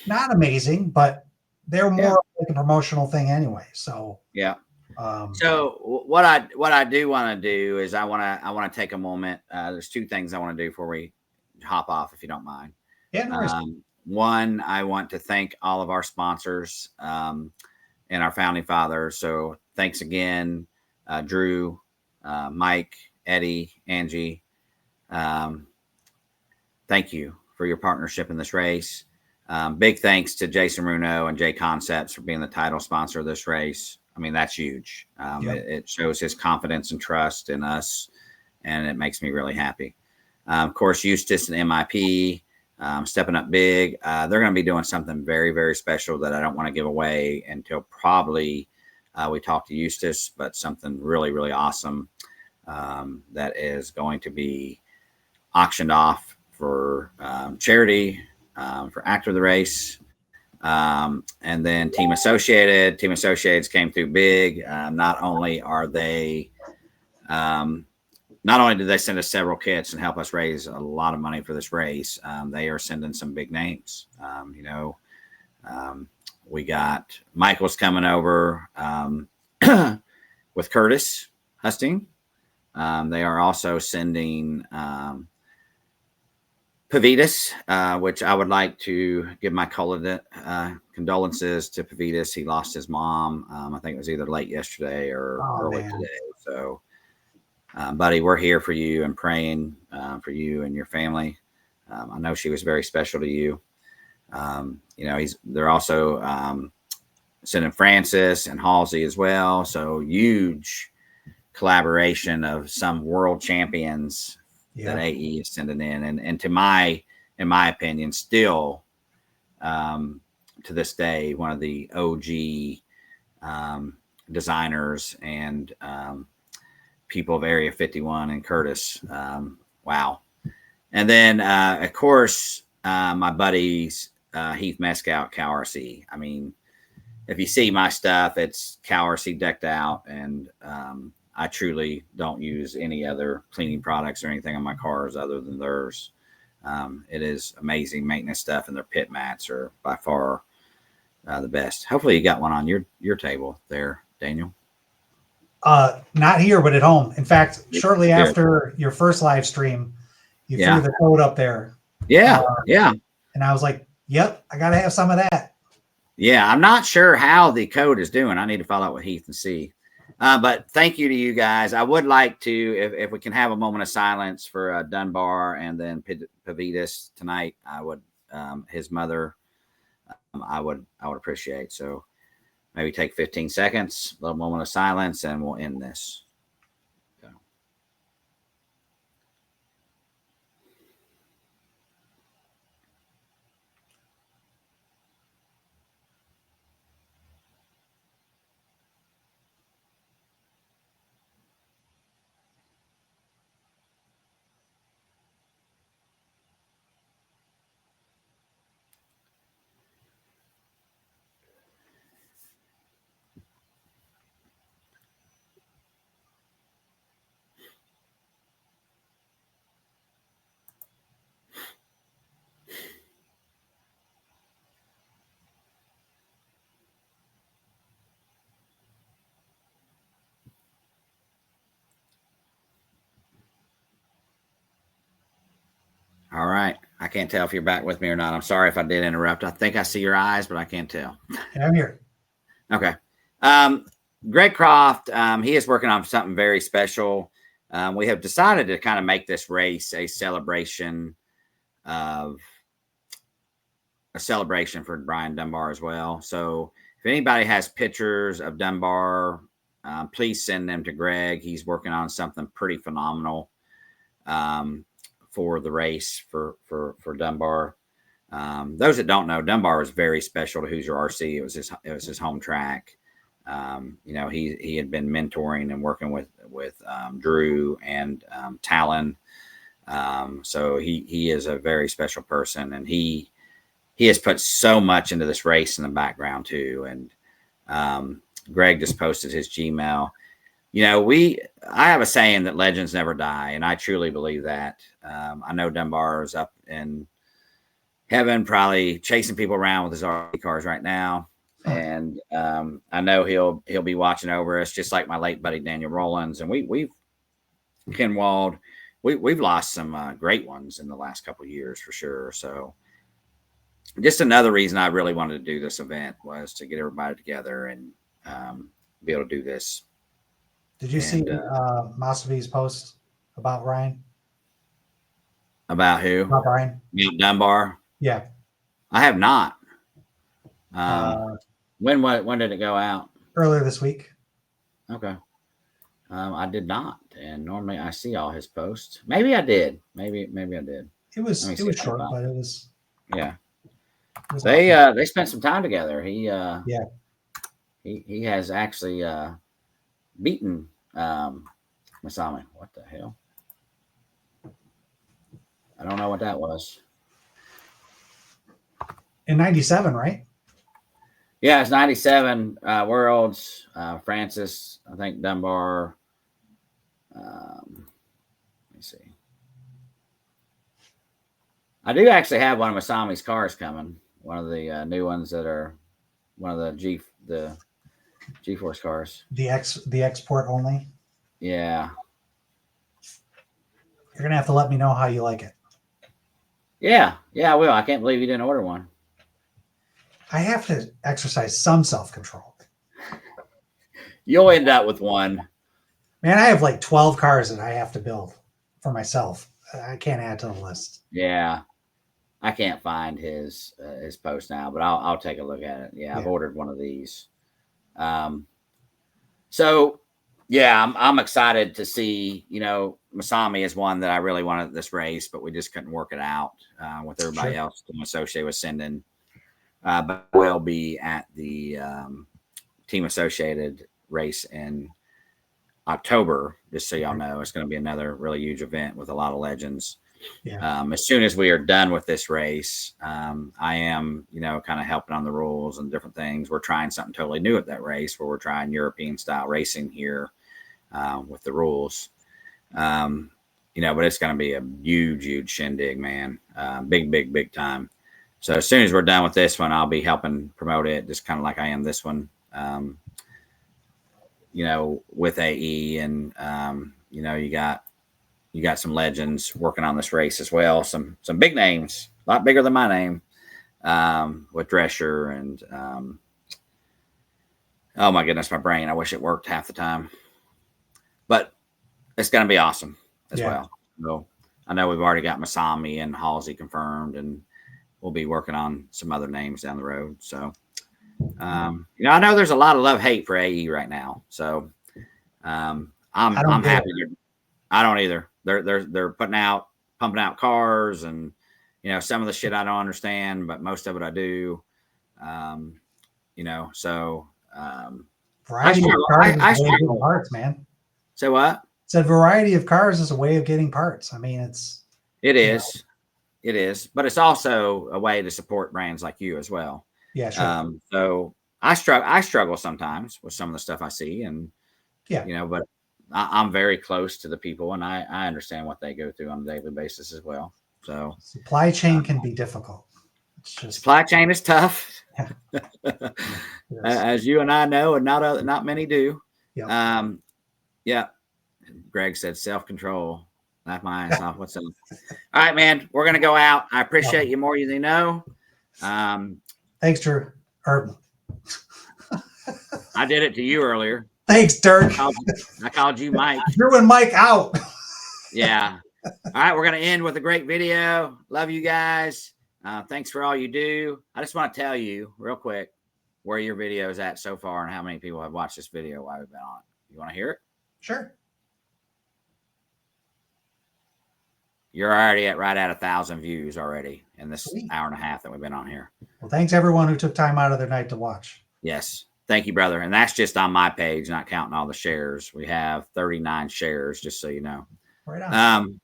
not amazing, but they're more like a promotional thing anyway. So yeah. So what I do want to do is I want to take a moment. There's two things I want to do before we hop off, if you don't mind. Yeah, no worries. One, I want to thank all of our sponsors and our founding fathers. So thanks again, Drew, Mike, Eddie, Angie. Thank you for your partnership in this race. Big thanks to Jason Runo and JConcepts for being the title sponsor of this race. I mean, that's huge. It shows his confidence and trust in us, and it makes me really happy. Of course, Eustace and MIP stepping up big. They're going to be doing something very, very special that I don't want to give away until probably we talk to Eustace, but something really, really awesome that is going to be auctioned off for charity for Actor of the Race. And then Team Associates came through big. Not only did they send us several kits and help us raise a lot of money for this race, they are sending some big names. We got Michael's coming over with Curtis Husting. They are also sending Pavitas, which I would like to give my condolences to Pavitas. He lost his mom. I think it was either late yesterday or early today. So, buddy, we're here for you and praying for you and your family. I know she was very special to you. They're also sending Francis and Halsey as well. So huge collaboration of some world champions that AE is sending in, and in my opinion, still to this day, one of the OG designers and people of Area 51 and Curtis. Wow. And then of course my buddies Heath Mescout, Cal RC. I mean, if you see my stuff, it's Cal RC decked out, and I truly don't use any other cleaning products or anything on my cars other than theirs. It is amazing maintenance stuff, and their pit mats are by far the best. Hopefully you got one on your table there, Daniel. Not here, but at home. In fact, shortly after your first live stream, you threw the code up there. Yeah. And I was like, yep, I got to have some of that. Yeah, I'm not sure how the code is doing. I need to follow up with Heath and see. But thank you to you guys. I would like to, if we can have a moment of silence for Dunbar and then Pavitas tonight, I would, his mother, I would appreciate. So maybe take 15 seconds, a little moment of silence, and we'll end this. All right. I can't tell if you're back with me or not. I'm sorry if I did interrupt. I think I see your eyes, but I can't tell. And I'm here. Okay. Greg Croft, he is working on something very special. We have decided to kind of make this race a celebration for Brian Dunbar as well. So if anybody has pictures of Dunbar, please send them to Greg. He's working on something pretty phenomenal. for the race for Dunbar. Those that don't know, Dunbar was very special to Hoosier RC. It was his home track. You know, he had been mentoring and working with Drew and Talon. So he is a very special person, and he has put so much into this race in the background too. And Greg just posted his Gmail. You know, I have a saying that legends never die, and I truly believe that. I know Dunbar is up in heaven, probably chasing people around with his RC cars right now. And I know he'll be watching over us, just like my late buddy Daniel Rollins. And we've Kenwald, we've lost some great ones in the last couple of years for sure. So just another reason I really wanted to do this event was to get everybody together and be able to do this. Did you see Masavi's post about Ryan? About who? About Ryan? Dunbar? Yeah. I have not. When did it go out? Earlier this week. Okay. I did not, and normally I see all his posts. Maybe I did. Maybe I did. It was short, but it was. Yeah. It was They spent some time together. He has actually beaten Masami. What the hell? I don't know what that was. In 97, right? Yeah, it's 97 Worlds. Francis, I think Dunbar. Let me see. I do actually have one of Masami's cars coming. One of the new ones that are one of the G-Force cars. The export only. Yeah. You're gonna have to let me know how you like it. Yeah, I will. I can't believe you didn't order one. I have to exercise some self-control. You'll end up with one. Man, I have like 12 cars that I have to build for myself. I can't add to the list. Yeah. I can't find his post now, but I'll take a look at it. Yeah, I've ordered one of these. So yeah, I'm excited to see, you know, Masami is one that I really wanted this race, but we just couldn't work it out with everybody else associated with sending. But we'll be at the Team Associated race in October, just so y'all know. It's going to be another really huge event with a lot of legends. Yeah. As soon as we are done with this race, I am, you know, kind of helping on the rules and different things. We're trying something totally new at that race where we're trying European style racing here with the rules. You know, but it's going to be a huge shindig, man. Big time. So as soon as we're done with this one, I'll be helping promote it, just kind of like I am this one, you know, with AE. And, you know, you got some legends working on this race as well. Some big names, a lot bigger than my name, with Drescher and, oh my goodness, my brain. I wish it worked half the time, but it's going to be awesome as well. So I know we've already got Masami and Halsey confirmed, and we'll be working on some other names down the road. So, you know, I know there's a lot of love-hate for AE right now. So I'm happy. I don't either. They're pumping out cars, and, you know, some of the shit I don't understand, but most of it I do. You know, so variety of cars is a way of getting parts, man. So what? Said variety of cars is a way of getting parts. I mean, it is, but it's also a way to support brands like you as well. Yeah, sure. So I struggle sometimes with some of the stuff I see, and you know, but I'm very close to the people, and I understand what they go through on a daily basis as well. So supply chain can be difficult. Supply chain is tough, as you and I know, and not many do. Yeah. Greg said self-control. Laugh my ass off. What's up? All right, man. We're gonna go out. I appreciate you more than you know. Thanks, Drew. I did it to you earlier. Thanks, Dirk. I called you Mike. Drew and Mike out. Yeah. All right, we're gonna end with a great video. Love you guys. Thanks for all you do. I just want to tell you real quick where your video is at so far and how many people have watched this video while we've been on. You want to hear it? Sure. you're already at right at 1,000 views already in this Sweet. hour and a half that we've been on here. Well, thanks everyone who took time out of their night to watch. Yes. Thank you, brother. And that's just on my page, not counting all the shares. We have 39 shares, just so you know. Right on.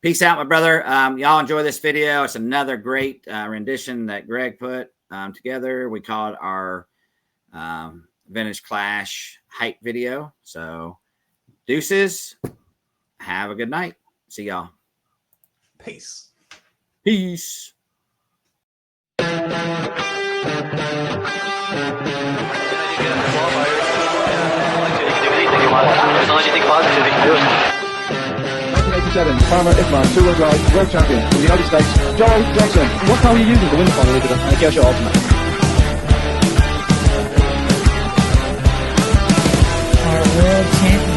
Peace out, my brother. Y'all enjoy this video. It's another great rendition that Greg put together. We call it our Vintage Clash hype video. So deuces. Have a good night. See y'all. Peace. Peace. As long as you think positive, you can do it. 1987, former IFMAR two-wheel drive world champion from the United States, Joe Johnson. What car are you using to win the final week of the IKEA Show Ultimate? Our world champion.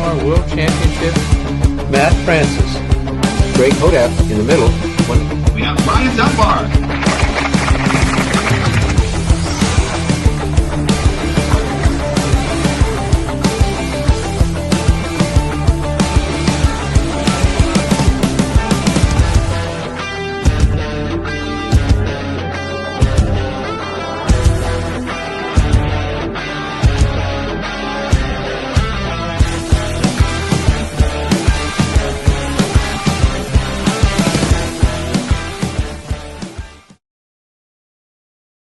Our World Championship, Matt Francis. Greg Hodaf in the middle. We have Ryan Dunbar.